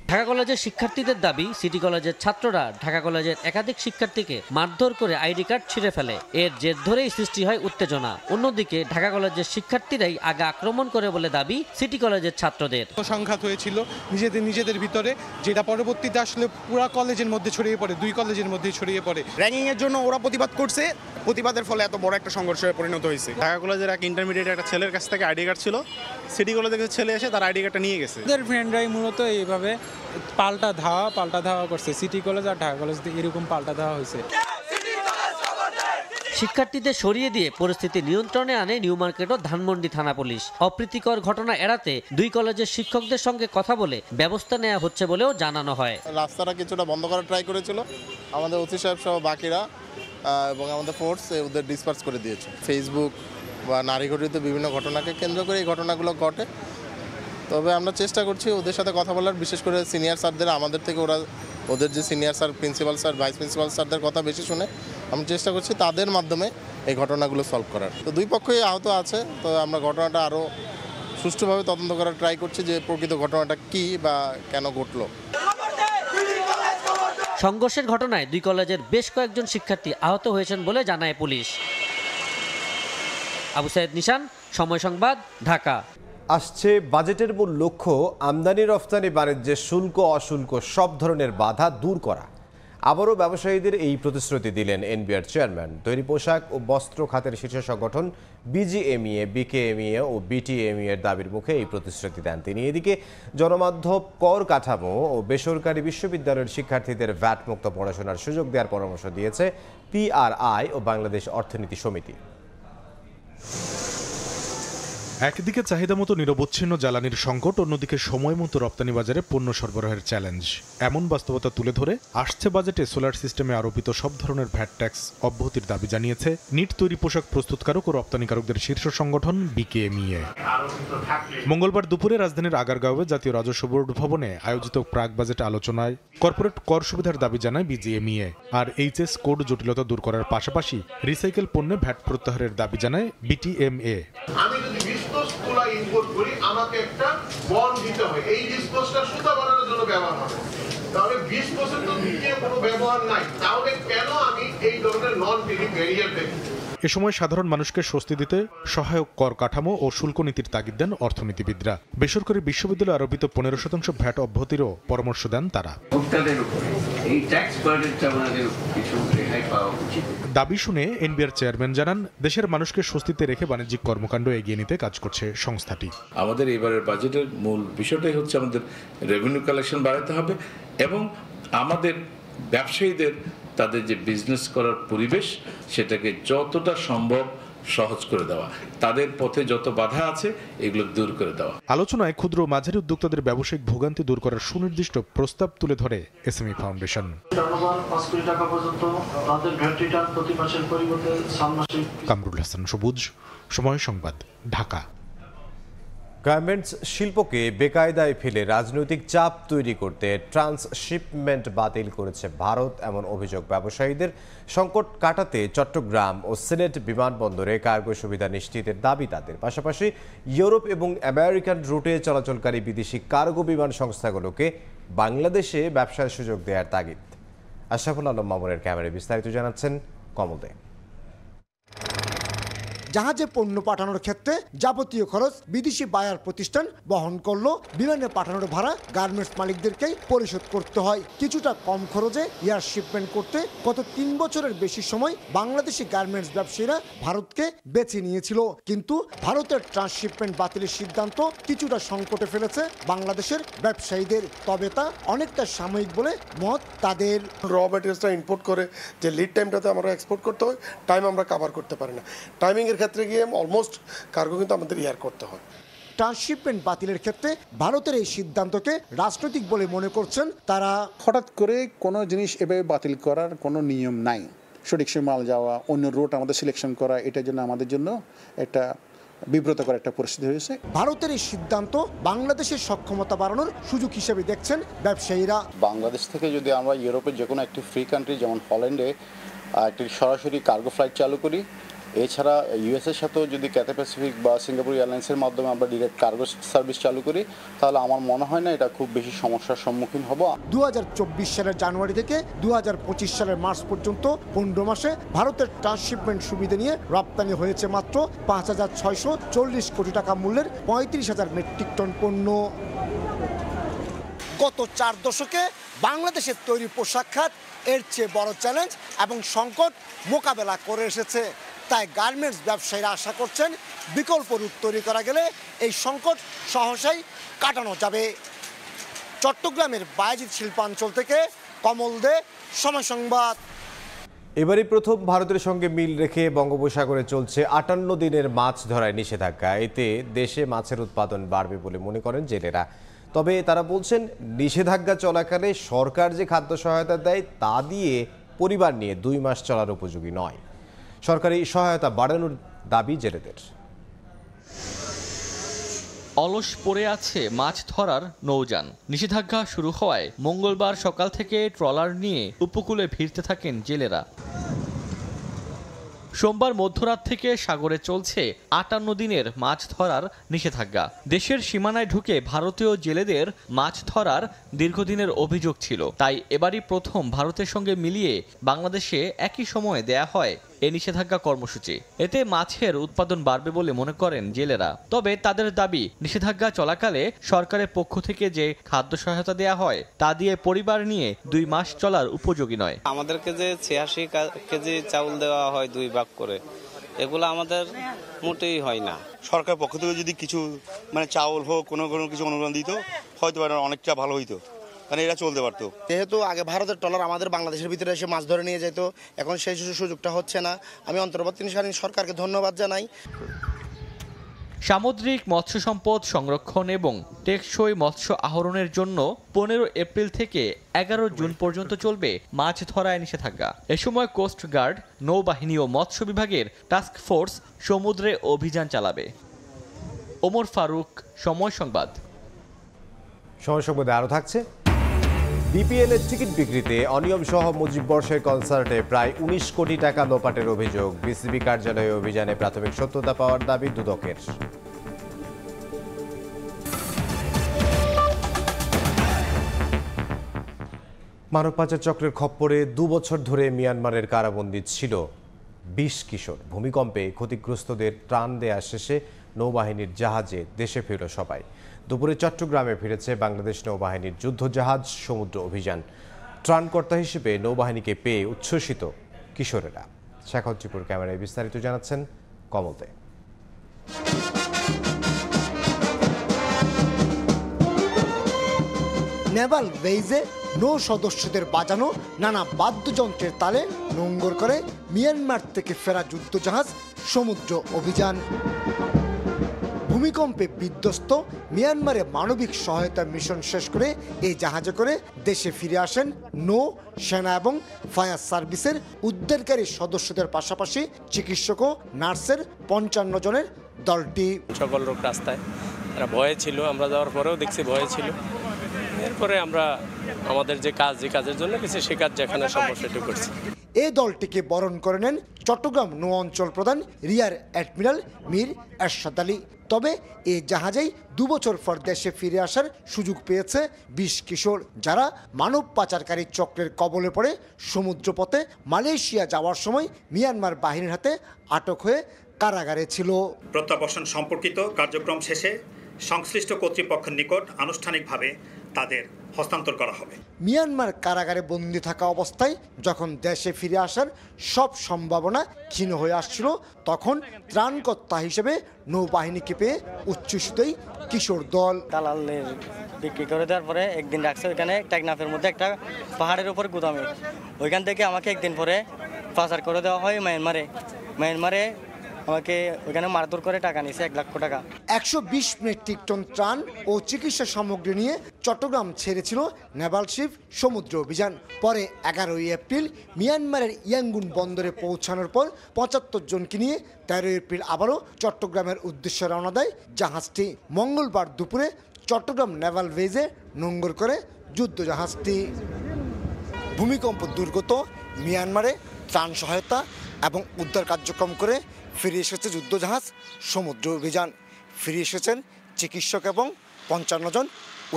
ঢাকা কলেজের শিক্ষার্থীদের দাবি, সিটি কলেজের ছাত্ররা ঢাকা কলেজের একাধিক শিক্ষার্থীকে মারধর করে আইডি কার্ড ছিঁড়ে ফেলে। এর জের ধরেই সৃষ্টি হয় উত্তেজনা। অন্যদিকে ঢাকা কলেজের শিক্ষার্থীরাই আগে আক্রমণ করে বলে দাবি সিটি কলেজের ছাত্রদের। সংঘাত হয়েছিল নিজেদের ভিতরে, যেটা পরবর্তীতে আসলে পুরো কলেজের মধ্যে ছড়িয়ে পড়ে, 2 কলেজের মধ্যে ছড়িয়ে পড়ে। র্যাগিং এর জন্য ওরা প্রতিবাদ করছে, প্রতিবাদের ফলে এত বড় একটা সংঘর্ষে পরিণত হয়েছে। ঢাকা কলেজের এক ইন্টারমিডিয়েট একটা ছেলের কাছ থেকে আইডি কার্ড ছিল, সিটি কলেজের ছেলে এসে তার আইডি কার্ডটা নিয়ে গেছে। ওদের ফ্রেন্ডরাই মূলত এইভাবে পাল্টা ধাওয়া করছে। সিটি কলেজ আর ঢাকা কলেজ এরকম পাল্টা ধাওয়া হয়েছে। শিক্ষার্থীদের সরিয়ে দিয়ে পরিস্থিতি নিয়ন্ত্রণে আনে নিউ মার্কেট ও ধানমন্ডি থানা পুলিশ। অপ্রীতিকর ঘটনা এড়াতে 2 কলেজের শিক্ষকদের সঙ্গে কথা বলে ব্যবস্থা নেওয়া হচ্ছে বলেও জানানো হয়। রাস্তাটা কিছুটা বন্ধ করার ট্রাই করেছিল আমাদের ওসি সাহেব সহ বাকিরা, এবং আমাদের ফোর্স ওদের ডিসপার্স করে দিয়েছে। ফেসবুক বা নারী ঘটিত বিভিন্ন ঘটনাকে কেন্দ্র করে এই ঘটনাগুলো ঘটে। তবে আমরা চেষ্টা করছি ওদের সাথে কথা বলার, বিশেষ করে সিনিয়র স্যারদের, আমাদের থেকে ওদের যে senior sir, principal sir, vice principal স্যারদের কথা বেশি শুনে আমরা চেষ্টা করছি তাদের মাধ্যমে এই ঘটনাগুলো সলভ করার। তো 2 পক্ষই আহত আছে, তো আমরা ঘটনাটা আরও সুষ্ঠুভাবে তদন্ত করার ট্রাই করছি যে প্রকৃত ঘটনাটা কী বা কেন ঘটলো। সংঘর্ষের ঘটনায় 2 কলেজের বেশ কয়েকজন শিক্ষার্থী আহত হয়েছেন বলে জানায় পুলিশ। আবু সাইদ নিশান, সময় সংবাদ, ঢাকা। আসছে বাজেটের মূল লক্ষ্য আমদানি রফতানি বাণিজ্যে শুল্ক অশুল্ক সব ধরনের বাধা দূর করা। আবারও ব্যবসায়ীদের এই প্রতিশ্রুতি দিলেন এনবিআর চেয়ারম্যান। তৈরি পোশাক ও বস্ত্র খাতের শীর্ষ সংগঠন বিজিএমইএ, বিকেএমইএ ও বিটিএমইএ এর দাবির মুখে এই প্রতিশ্রুতি দেন তিনি। এদিকে জনমাধ্যম, কর কাঠামো ও বেসরকারি বিশ্ববিদ্যালয়ের শিক্ষার্থীদের ভ্যাট মুক্ত পড়াশোনার সুযোগ দেওয়ার পরামর্শ দিয়েছে পিআরআই ও বাংলাদেশ অর্থনীতি সমিতি। একদিকে চাহিদা মতো নিরবচ্ছিন্ন জ্বালানির সংকট, অন্যদিকে সময় মতো রপ্তানি বাজারে পণ্য সরবরাহের চ্যালেঞ্জ। এমন বাস্তবতা তুলে ধরে আসছে বাজেটে সোলার সিস্টেমে আরোপিত সব ধরনের ভ্যাট ট্যাক্স অব্যাহতির দাবি জানিয়েছে নিট তৈরি পোশাক প্রস্তুতকারক ও রপ্তানিকারকদের শীর্ষ সংগঠন বিকেএমইএ। মঙ্গলবার দুপুরে রাজধানীর আগারগাঁওয়ে জাতীয় রাজস্ব বোর্ড ভবনে আয়োজিত প্রাক বাজেট আলোচনায় কর্পোরেট কর সুবিধার দাবি জানায় বিজিএমইএ। আর এইচএস কোড জটিলতা দূর করার পাশাপাশি রিসাইকেল পণ্যে ভ্যাট প্রত্যাহারের দাবি জানায় বিটিএমএ। তুলা ইম্পোর্ট করি, আমাকে একটা বন্ড দিতে হয়, এই ডিসপোজটা সুতা বানানোর জন্য ব্যবহার হবে। তাহলে 20% তো দ্বিতীয় কোনো ব্যবহার নাই, তাহলে কেন আমি এই ধরনের নন টেরিফ ব্যারিয়ার দেখি? এ সময় সাধারণ মানুষকে স্বস্তি দিতে সহায়ক কর কাঠামো ও শুল্ক নীতির তাগিদ দেন অর্থনীতিবিদরা। বেসরকারি বিশ্ববিদ্যালয়ে আরোপিত 15% ভ্যাট অব্যাহতিরও পরামর্শ দেন তারা। দাবি শুনে এনবিআর চেয়ারম্যান জানান, দেশের মানুষকে স্বস্তিতে রেখে বাণিজ্যিক কর্মকাণ্ড এগিয়ে নিতে কাজ করছে সংস্থাটি। আমাদের এবারের বাজেটের মূল বিষয়টাই হচ্ছে আমাদের রেভিনিউ কালেকশন বাড়াতে হবে এবং আমাদের ব্যবসায়ীদের তাদের যে বিজনেস করার পরিবেশ সেটাকে যতটা সম্ভব সহজ করে দেওয়া, তাদের পথে যত বাধা আছে এগুলো দূর করে দেওয়া। আলোচনায় ক্ষুদ্র মাঝারি উদ্যোক্তাদের ব্যবসায়িক ভোগান্তি দূর করার সুনির্দিষ্ট প্রস্তাব তুলে ধরে এসএমই ফাউন্ডেশন। কামরুল হাসান সবুজ, সময় সংবাদ, ঢাকা। গার্মেন্টস শিল্পকে বেকায়দায় ফেলে রাজনৈতিক চাপ তৈরি করতে ট্রান্সশিপমেন্ট বাতিল করেছে ভারত, এমন অভিযোগ ব্যবসায়ীদের। সংকট কাটাতে চট্টগ্রাম ও সিলেট বিমানবন্দরে কার্গো সুবিধা নিশ্চিতের দাবি তাদের। পাশাপাশি ইউরোপ এবং আমেরিকান রুটে চলাচলকারী বিদেশি কার্গো বিমান সংস্থাগুলোকে বাংলাদেশে ব্যবসার সুযোগ দেওয়ার তাগিদ। আশরাফুল আলম মামুনের ক্যামেরায় বিস্তারিত জানাচ্ছেন কমল দে। জাহাজে পণ্য পাঠানোর ক্ষেত্রে যাবতীয় খরচ বিদেশি বায়ার প্রতিষ্ঠান বহন করলো, বিমানে পাঠানোর ভাড়া গার্মেন্টস মালিকদেরকেই পরিশোধ করতে হয়। কিছুটা কম খরচে এয়ার শিপমেন্ট করতে গত 3 বছরের বেশি সময় বাংলাদেশি গার্মেন্টস ব্যবসায়ীরা ভারতকে বেছে নিয়েছিল। কিন্তু ভারতের ট্রান্সশিপমেন্ট বাতিলের সিদ্ধান্ত কিছুটা সংকটে ফেলেছে বাংলাদেশের ব্যবসায়ীদের। তবে তা অনেকটা সাময়িক বলে মত তাদের। র ম্যাটেরিয়ালসটা ইম্পোর্ট করে যে লিড টাইমটাতে আমরা এক্সপোর্ট করতে হয়, টাইম আমরা কভার করতে পারি না। টাইমিংয়ের ক্ষেত্রে গিয়ে অলমোস্ট কার্গো কিন্তু আমাদের ইয়ার করতে হয়। ট্রান্সশিপমেন্ট বাতিলের ক্ষেত্রে ভারতের এই সিদ্ধান্তকে রাজনৈতিক বলে মনে করছেন তারা। হঠাৎ করে কোনো জিনিস এভাবে বাতিল করার কোনো নিয়ম নাই। সঠিক সময় মাল যাওয়া, অন্য রুট আমাদের সিলেকশন করা, এটার জন্য আমাদের জন্য একটা বিব্রতকর একটা পরিস্থিতি হয়েছে। ভারতের এই সিদ্ধান্ত বাংলাদেশের সক্ষমতা বাড়ানোর সুযোগ হিসেবে দেখছেন ব্যবসায়ীরা। বাংলাদেশ থেকে যদি আমরা ইউরোপের যে কোনো একটি ফ্রি কান্ট্রি যেমন হল্যান্ডে একটি সরাসরি কার্গো ফ্লাইট চালু করি, এছাড়া ইউএসের সাথেও যদি ক্যাথে প্যাসিফিক বা সিঙ্গাপুর এয়ারলাইন্সের মাধ্যমে আমরা ডিরেক্ট কার্গো সার্ভিস চালু করি তাহলে আমার মনে হয় না এটা খুব বেশি সমস্যার সম্মুখীন হব। 2024 সালের জানুয়ারি থেকে 2025 সালের মার্চ পর্যন্ত 15 মাসে ভারতের ট্রান্সশিপমেন্ট সুবিধা নিয়ে রপ্তানি হয়েছে মাত্র 5,640 কোটি টাকা মূল্যের 35,000 মেট্রিক টন পণ্য। গত 4 দশকে বাংলাদেশের তৈরি পোশাক খাত এর চেয়ে বড় চ্যালেঞ্জ এবং সংকট মোকাবেলা করে এসেছে। তাই গার্মেন্টস ব্যবসায়ীরা আশা করছেন বিকল্প রূপ তৈরি করা গেলে এই সংকট সহসাই কাটানো যাবে। চট্টগ্রামের বায়েজিদ শিল্পাঞ্চল থেকে কমল দে, সময় সংবাদ। এবারই প্রথম ভারতের সঙ্গে মিল রেখে বঙ্গোপসাগরে চলছে 58 দিনের মাছ ধরায় নিষেধাজ্ঞা। এতে দেশে মাছের উৎপাদন বাড়বে বলে মনে করেন জেলেরা। তবে তারা বলছেন নিষেধাজ্ঞা চলাকালে সরকার যে খাদ্য সহায়তা দেয় তা দিয়ে পরিবার নিয়ে 2 মাস চলার উপযোগী নয়। সরকারি সহায়তা বাড়ানোর দাবি জেলেদের। অলস পড়ে আছে মাছ ধরার নৌযান। নিষেধাজ্ঞা শুরু হওয়ায় মঙ্গলবার সকাল থেকে ট্রলার নিয়ে উপকূলে ভিড়তে থাকেন জেলেরা। সোমবার মধ্যরাত থেকে সাগরে চলছে 58 দিনের মাছ ধরার নিষেধাজ্ঞা। দেশের সীমানায় ঢুকে ভারতীয় জেলেদের মাছ ধরার দীর্ঘদিনের অভিযোগ ছিল, তাই এবারই প্রথম ভারতের সঙ্গে মিলিয়ে বাংলাদেশে একই সময়ে দেয়া হয় এই নিষেধাজ্ঞা কর্মসূচি। এতে মাছের উৎপাদন বাড়বে বলে মনে করেন জেলেরা। তবে তাদের দাবি নিষেধাজ্ঞা চলাকালে সরকারের পক্ষ থেকে যে খাদ্য সহায়তা দেয়া হয় তা দিয়ে পরিবার নিয়ে 2 মাস চলার উপযোগী নয়। আমাদেরকে যে 86 কেজি চাউল দেওয়া হয় 2 ভাগ করে, এগুলো আমাদের মোটেই হয় না। সরকার পক্ষ থেকে যদি কিছু চাউল হোক কোনো কিছু অনুদান দিত হয়তো অনেকটা ভালো হইতো, এরা চলতে পারতো। যেহেতু আগে ভারতের ট্রলার আমাদের বাংলাদেশের ভিতরে এসে মাছ ধরে নিয়ে যেত, এখন সেই সুযোগটা হচ্ছে না। আমি অন্তর্বর্তীকালীন সরকারকে ধন্যবাদ জানাই। সামুদ্রিক মৎস্য সম্পদ সংরক্ষণ এবং টেকসই মৎস্য আহরণের জন্য 15 এপ্রিল থেকে 11 জুন পর্যন্ত চলবে মাছ ধরায় নিষেধাজ্ঞা। এ সময় কোস্ট গার্ড, নৌবাহিনী ও মৎস্য বিভাগের টাস্ক ফোর্স সমুদ্রে অভিযান চালাবে। ওমর ফারুক, সময় সংবাদ। সময় সংবাদে আরও থাকছে। বিপিএল এর টিকিট বিক্রিতে অনিয়ম সহ মুজিব বর্ষের কনসার্টে প্রায় 19 কোটি টাকা লোপাটের অভিযোগ। বিসিবি কার্যালয়ে অভিযানে প্রাথমিক সত্যতা পাওয়ার দাবি দুদকের। মানব পাচার চক্রের খপ্পরে 2 বছর ধরে মিয়ানমারের কারাবন্দী ছিল 20 কিশোর। ভূমিকম্পে ক্ষতিগ্রস্তদের ত্রাণ দেয়া শেষে নৌবাহিনীর জাহাজে দেশে ফিরল সবাই। দুপুরে চট্টগ্রামে ফিরেছে বাংলাদেশ নৌবাহিনীর যুদ্ধজাহাজ সমুদ্র অভিযান। ত্রাণকর্তা হিসেবে নৌবাহিনীকে পেয়ে উচ্ছ্বসিত কিশোরেরা। শেখর ত্রিপুর ক্যামেরায় বিস্তারিত জানাচ্ছেন কমল দে। নেভাল বেইজে নৌ সদস্যদের বাজানো নানা বাদ্যযন্ত্রের তালে নোঙ্গর করে মিয়ানমার থেকে ফেরা যুদ্ধজাহাজ সমুদ্র অভিযান। ভূমিকম্পে বিধ্বস্ত মিয়ানমারে মানবিক সহায়তা মিশন শেষ করে এই জাহাজে করে দেশে ফিরে আসেন নৌ সেনা এবং ফায়ার সার্ভিসের উদ্ধারকারী সদস্যদের পাশাপাশি চিকিৎসক ও নার্সের 55 জনের দলটি। সকল লোক রাস্তায় তারা ভয়ে ছিল, আমরা যাওয়ার পরেও দেখছি ভয়ে ছিল। এরপরে আমরা আমাদের যে কাজের জন্য কিছু সে কাজ যেখানে সম্ভব সেটা করছি। এই দলটিকে বরণ করে নেন চট্টগ্রাম নৌ অঞ্চল প্রধান রিয়ার অ্যাডমিরাল মীর এরশাদ আলী। তবে এই জাহাজেই 2 বছর পর দেশে ফিরে আসার সুযোগ পেয়েছে 20 কিশোর, যারা মানব পাচারকারী চক্রের কবলে পড়ে সমুদ্রপথে মালয়েশিয়া যাওয়ার সময় মিয়ানমার বাহিনীর হাতে আটক হয়ে কারাগারে ছিল। প্রত্যাবর্তন সম্পর্কিত কার্যক্রম শেষে সংশ্লিষ্ট কর্তৃপক্ষের নিকট আনুষ্ঠানিকভাবে তাদের হস্তান্তর করা হবে। মিয়ানমার কারাগারে বন্দী থাকা অবস্থায় যখন দেশে ফিরে আসার সব সম্ভাবনা ক্ষীণ হয়ে আসছিল, তখন ত্রাণকর্তা হিসেবে নৌবাহিনীকে পেয়ে উচ্ছ্বসিতই কিশোর দল। দালালের বিক্রি করে দেওয়ার পরে একদিন রাখছে ওইখানে টেকনাফের মধ্যে একটা পাহাড়ের উপর গুদামে। ওইখান থেকে আমাকে একদিন পরে পাচার করে দেওয়া হয় মায়ানমারে আমাকে ওইখানে মারধর করে টাকা নিয়েছে 1 লাখ টাকা। 120 মেট্রিক টন ত্রাণ ও চিকিৎসা সামগ্রী নিয়ে চট্টগ্রাম ছেড়েছিল নেভাল শিপ সমুদ্র অভিযান। পরে 11 এপ্রিল মিয়ানমারের ইয়াঙ্গুন বন্দরে পৌঁছানোর পর 75 জনকে নিয়ে 13 এপ্রিল আবারও চট্টগ্রামের উদ্দেশ্যে রওনা দেয় জাহাজটি। মঙ্গলবার দুপুরে চট্টগ্রাম নেভাল বেজে নোঙ্গর করে যুদ্ধজাহাজটি। ভূমিকম্প দুর্গত মিয়ানমারে ত্রাণ সহায়তা এবং উদ্ধার কার্যক্রম করে ফিরে এসেছে যুদ্ধজাহাজ, সমুদ্র অভিযান, ফিরে এসেছেন চিকিৎসক এবং 55 জন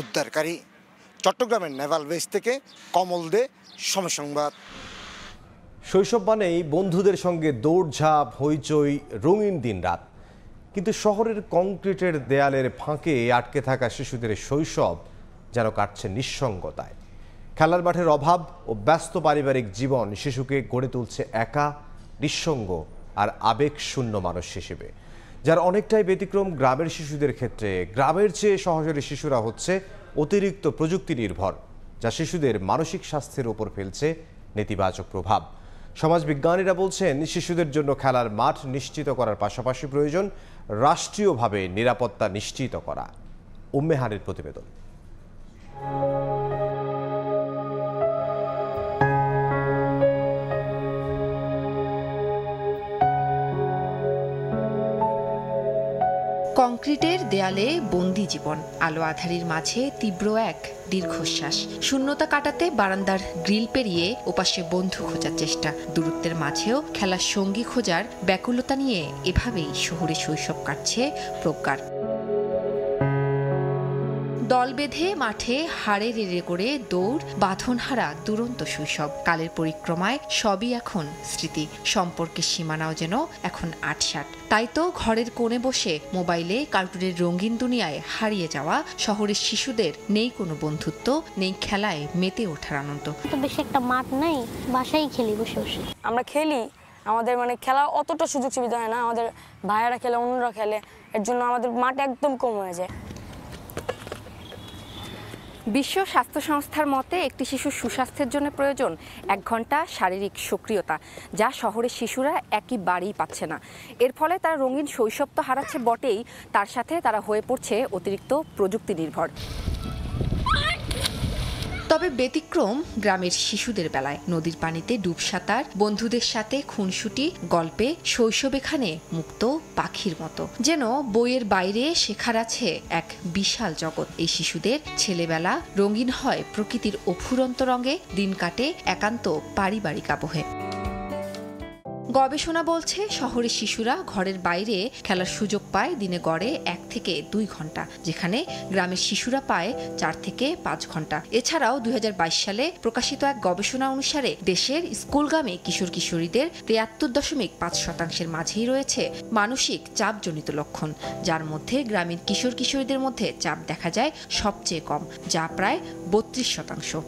উদ্ধারকারী। চট্টগ্রামের নেভাল বেস থেকে কমল দে, সময় সংবাদ। শৈশব মানেই বন্ধুদের সঙ্গে দৌড়ঝাঁপ, হইচই, রঙিন দিন রাত। কিন্তু শহরের কংক্রিটের দেয়ালের ফাঁকে আটকে থাকা শিশুদের শৈশব যেন কাটছে নিঃসঙ্গতায়। খেলার মাঠের অভাব ও ব্যস্ত পারিবারিক জীবন শিশুকে গড়ে তুলছে একা, নিঃসঙ্গ আর আবেগশূন্য মানুষ হিসেবে, যার অনেকটাই ব্যতিক্রম গ্রামের শিশুদের ক্ষেত্রে। গ্রামের চেয়ে শহরের শিশুরা হচ্ছে অতিরিক্ত প্রযুক্তি নির্ভর, যা শিশুদের মানসিক স্বাস্থ্যের উপর ফেলছে নেতিবাচক প্রভাব। সমাজবিজ্ঞানীরা বলছেন, শিশুদের জন্য খেলার মাঠ নিশ্চিত করার পাশাপাশি প্রয়োজন রাষ্ট্রীয়ভাবে নিরাপত্তা নিশ্চিত করা। উম্মে হানির প্রতিবেদন। কংক্রিটের দেয়ালে বন্দি জীবন, আলো আঁধারির মাঝে তীব্র এক দীর্ঘশ্বাস। শূন্যতা কাটাতে বারান্দার গ্রিল পেরিয়ে ওপাশে বন্ধু খোঁজার চেষ্টা, দূরত্বের মাঝেও খেলার সঙ্গী খোঁজার ব্যাকুলতা নিয়ে এভাবেই শহুরে শৈশব কাটছে প্রজ্ঞার। দল বেঁধে মাঠে হাড়ে রেড়ে করে দৌড়, বাঁধনহারা দুরন্ত শৈশব। কালের পরিক্রমায় সবই এখন স্মৃতি, সম্পর্কের সীমানাও যেন এখন আটসাট। তাই তো ঘরের কোণে বসে মোবাইলে কার্টুনের রঙিন দুনিয়ায় হারিয়ে যাওয়া শহরের শিশুদের নেই কোনো বন্ধুত্ব, নেই খেলায় মেতে ওঠার আনন্দ। বেশি একটা মাঠ নাই, বাসায় খেলি বসে বসে। আমরা খেলি, আমাদের খেলা অতটা সুযোগ সুবিধা হয় না, আমাদের ভাইয়েরা খেলে, অন্যরা খেলে, এর জন্য আমাদের মাঠ একদম কম হয়ে যায়। বিশ্ব স্বাস্থ্য সংস্থার মতে একটি শিশুর সুস্বাস্থ্যের জন্য প্রয়োজন 1 ঘন্টা শারীরিক সক্রিয়তা, যা শহরের শিশুরা একেবারেই পাচ্ছে না। এর ফলে তারা রঙিন শৈশব তো হারাচ্ছে বটেই, তার সাথে তারা হয়ে পড়ছে অতিরিক্ত প্রযুক্তি নির্ভর। তবে ব্যতিক্রম গ্রামের শিশুদের বেলায়। নদীর পানিতে ডুব সাঁতার, বন্ধুদের সাথে খুনসুটি, গল্পে শৈশব এখানে মুক্ত পাখির মতো, যেন বইয়ের বাইরে শেখার আছে এক বিশাল জগৎ। এই শিশুদের ছেলেবেলা রঙিন হয় প্রকৃতির অফুরন্ত রঙে, দিন কাটে একান্ত পারিবারিক আবহে। গবেষণা বলছে, শহরের শিশুরা ঘরের বাইরে খেলার সুযোগ পায় দিনে গড়ে 1 থেকে 2 ঘন্টা, যেখানে গ্রামের শিশুরা পায় 4 থেকে 5 ঘন্টা। এছাড়াও 2022 সালে প্রকাশিত এক গবেষণা অনুসারে দেশের স্কুলগামী কিশোর কিশোরীদের 73.5% মাঝেই রয়েছে মানসিক চাপজনিত লক্ষণ, যার মধ্যে গ্রামীণ কিশোর কিশোরীদের মধ্যে চাপ দেখা যায় সবচেয়ে কম, যা প্রায় 32%।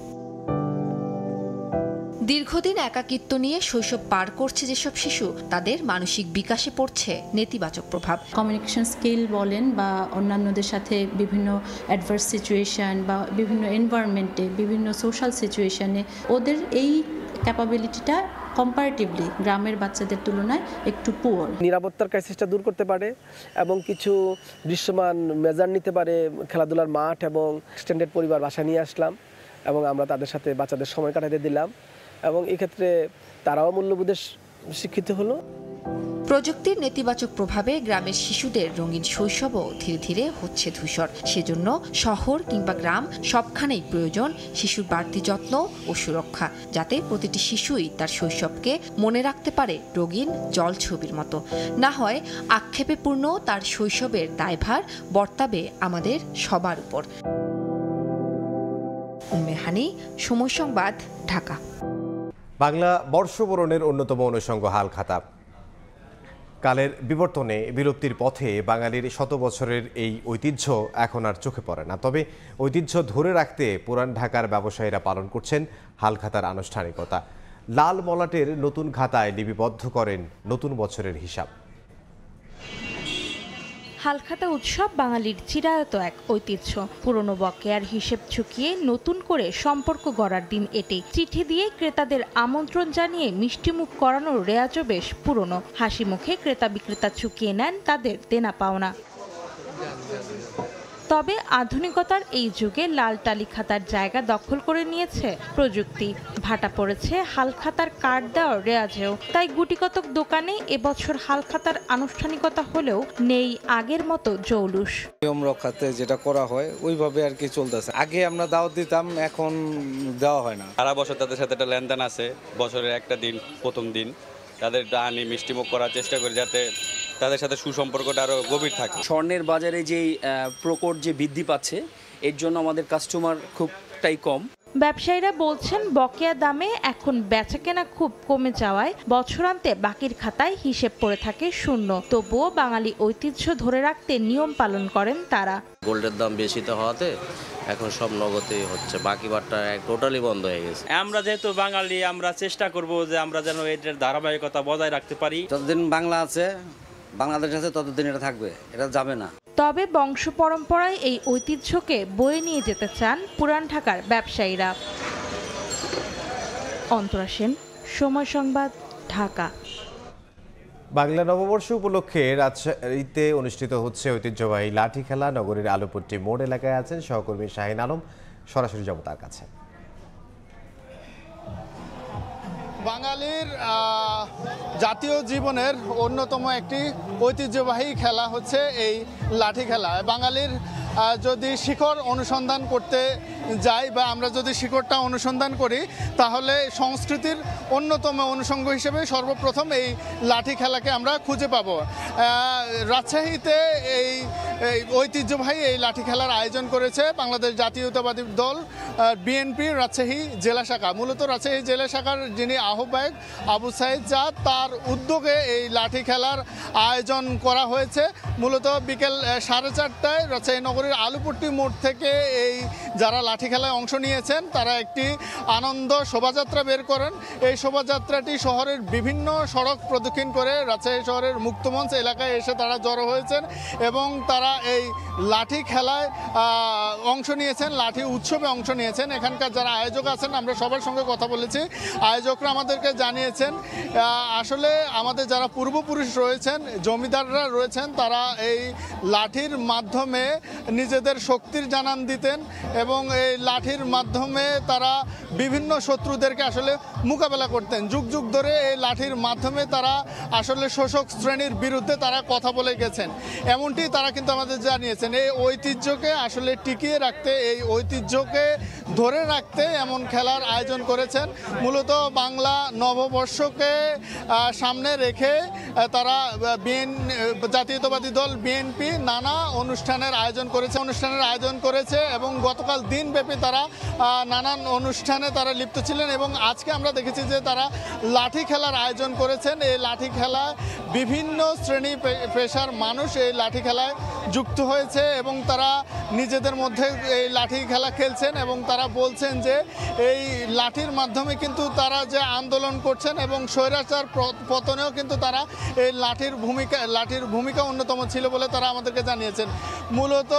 দীর্ঘদিন একাকিত্ব নিয়ে শৈশব পার করছে যেসব শিশু, তাদের মানসিক বিকাশে পড়ছে নেতিবাচক প্রভাব। কমিউনিকেশন স্কিল বলেন বা অন্যান্যদের সাথে বিভিন্ন অ্যাডভার্স সিচুয়েশন বা বিভিন্ন এনভায়রনমেন্টে, বিভিন্ন সোশ্যাল সিচুয়েশনে ওদের এই ক্যাপাবিলিটিটা কম্পারেটিভলি গ্রামের বাচ্চাদের তুলনায় একটু পুয়ার। নিরাপত্তার ক্রাইসিসটা দূর করতে পারে এবং কিছু দৃশ্যমান মেজার নিতে পারে। খেলাধুলার মাঠ এবং এক্সটেন্ডেড পরিবার বাসা নিয়ে আসলাম এবং আমরা তাদের সাথে বাচ্চাদের সময় কাটাতে দিলাম এবং এক্ষেত্রে তারাও মূল্যবোধে শিক্ষিত হলো। প্রযুক্তির নেতিবাচক প্রভাবে গ্রামের শিশুদের রঙিন শৈশবও ধীরে ধীরে হচ্ছে ধূসর। সেজন্য শহর কিংবা গ্রাম সবখানেই প্রয়োজন শিশুর বাড়তি যত্ন ও সুরক্ষা, যাতে প্রতিটি শিশুই তার শৈশবকে মনে রাখতে পারে রঙিন জলছবির মতো। না হয় আক্ষেপে পূর্ণ তার শৈশবের দায়ভার বর্তাবে আমাদের সবার উপর। উম্মে হানি, সময় সংবাদ, ঢাকা। বাংলা বর্ষবরণের অন্যতম অনুষঙ্গ হালখাতা। কালের বিবর্তনে বিলুপ্তির পথে বাঙালির শত বছরের এই ঐতিহ্য এখন আর চোখে পড়ে না। তবে ঐতিহ্য ধরে রাখতে পুরান ঢাকার ব্যবসায়ীরা পালন করছেন হালখাতার আনুষ্ঠানিকতা। লাল মলাটের নতুন খাতায় লিপিবদ্ধ করেন নতুন বছরের হিসাব। হালখাতা উৎসব বাঙালির চিরায়ত এক ঐতিহ্য। পুরনো বকেয়ার হিসেব চুকিয়ে নতুন করে সম্পর্ক গড়ার দিন এটি। চিঠি দিয়ে ক্রেতাদের আমন্ত্রণ জানিয়ে মিষ্টিমুখ করানোর রেওয়াজও বেশ পুরনো। হাসি মুখে ক্রেতা বিক্রেতা চুকিয়ে নেন তাদের দেনা পাওনা। তবে আধুনিকতার এই যুগে লাল টালি খাতার জায়গা দখল করে নিয়েছে প্রযুক্তি। ভাটা পড়েছে হালখাতার কার্ড দেওয়ার রেওয়াজেও। তাই গুটিকতক দোকানে এবছর হালখাতার আনুষ্ঠানিকতা হলেও নেই আগের মতো জৌলুস। নিয়ম রক্ষাতে যেটা করা হয় ওইভাবে আর কি চলতেছে। আগে আমরা দাওয়াত দিতাম, এখন দেওয়া হয় না। সারা বছর তাদের সাথে একটা লেনদেন আছে, বছরের একটা দিন প্রথম দিন তাদের আনি মিষ্টিমুখ করার চেষ্টা করি যাতে তাদের সাথে সুসম্পর্কটা আরও গভীর থাকে। স্বর্ণের বাজারে যেই প্রকট যে বৃদ্ধি পাচ্ছে এর জন্য আমাদের কাস্টমার খুবটাই কম। ব্যবসায়ীরা বলছেন বকেয়া দামে এখন বেচাকেনা খুব কমে যাওয়ায় বছরান্তে বাকির খাতায় হিসেব পড়ে থাকে শূন্য। তবুও বাঙালি ঐতিহ্য ধরে রাখতে নিয়ম পালন করেন তারা। গোল্ডের দাম বেশিতে হওয়াতে এখন সব নগদেই হচ্ছে, বাকি বারটা টোটালি বন্ধ হয়ে গেছে। আমরা যেহেতু বাঙালি, আমরা চেষ্টা করব যে আমরা যেন এটার ধারাবাহিকতা বজায় রাখতে পারি। যতদিন বাংলা আছে, বাংলাদেশ আছে, ততদিন এটা থাকবে, এটা যাবে না। তবে বংশ পরম্পরায় এই ঐতিহ্যকে বয়ে নিয়ে যেতে চান পুরান ঢাকার ব্যবসায়ীরা। অন্তরা সেন, সময় সংবাদ, ঢাকা। বাংলা নববর্ষ উপলক্ষে রাজশাহীতে অনুষ্ঠিত হচ্ছে ঐতিহ্যবাহী লাঠি খেলা। নগরীর আলুপট্টি মোড় এলাকায় আছেন সহকর্মী শাহিন আলম, সরাসরি যাব তার কাছে। বাঙালির জাতীয় জীবনের অন্যতম একটি ঐতিহ্যবাহী খেলা হচ্ছে এই লাঠি খেলা। বাঙালির যদি শিকড় অনুসন্ধান করতে যাই বা আমরা যদি শিকড়টা অনুসন্ধান করি তাহলে সংস্কৃতির অন্যতম অনুষঙ্গ হিসেবে সর্বপ্রথম এই লাঠি খেলাকে আমরা খুঁজে পাবো। রাজশাহীতে এই ঐতিহ্যবাহী এই লাঠি খেলার আয়োজন করেছে বাংলাদেশ জাতীয়তাবাদী দল বিএনপি রাজশাহী জেলা শাখা। মূলত রাজশাহী জেলা শাখার যিনি আহ্বায়ক আবু সাইদ জাদ, তার উদ্যোগে এই লাঠি খেলার আয়োজন করা হয়েছে। মূলত বিকেল 4:30টায় রাজশাহী নগরীর আলুপট্টি মোড় থেকে এই যারা লাঠি খেলায় অংশ নিয়েছেন তারা একটি আনন্দ শোভাযাত্রা বের করেন। এই শোভাযাত্রাটি শহরের বিভিন্ন সড়ক প্রদক্ষিণ করে রাজশাহী শহরের মুক্তমঞ্চ এলাকায় এসে তারা জড়ো হয়েছেন এবং তারা এই লাঠি খেলায় অংশ নিয়েছেন, লাঠি উৎসবে অংশ নিয়েছেন। এখানকার যারা আয়োজক আছেন আমরা সবার সঙ্গে কথা বলেছি। আয়োজকরা আমাদেরকে জানিয়েছেন আসলে আমাদের যারা পূর্বপুরুষ রয়েছেন, জমিদাররা রয়েছেন, তারা এই লাঠির মাধ্যমে নিজেদের শক্তির জানান দিতেন এবং এই লাঠির মাধ্যমে তারা বিভিন্ন শত্রুদেরকে আসলে মোকাবেলা করতেন। যুগ যুগ ধরে এই লাঠির মাধ্যমে তারা আসলে শোষক শ্রেণীর বিরুদ্ধে তারা কথা বলে গেছেন, এমনটি তারা কিন্তু আমাদের জানিয়েছেন। এই ঐতিহ্যকে আসলে টিকিয়ে রাখতে, এই ঐতিহ্যকে ধরে রাখতে এমন খেলার আয়োজন করেছেন। মূলত বাংলা নববর্ষকে সামনে রেখে তারা জাতীয়তাবাদী দল বিএনপি নানা অনুষ্ঠানের আয়োজন করেছে এবং গতকাল দিনব্যাপী তারা নানান অনুষ্ঠানে তারা লিপ্ত ছিলেন এবং আজকে আমরা দেখেছি যে তারা লাঠি খেলার আয়োজন করেছেন। এই লাঠি খেলায় বিভিন্ন শ্রেণী পেশার মানুষ এই লাঠি খেলায় যুক্ত হয়েছে এবং তারা নিজেদের মধ্যে এই লাঠি খেলা খেলছেন এবং তারা বলছেন যে এই লাঠির মাধ্যমে কিন্তু তারা যে আন্দোলন করছেন এবং স্বৈরাচার পতনেও কিন্তু তারা এই লাঠির ভূমিকা অন্যতম ছিল বলে তারা আমাদেরকে জানিয়েছেন। মূলত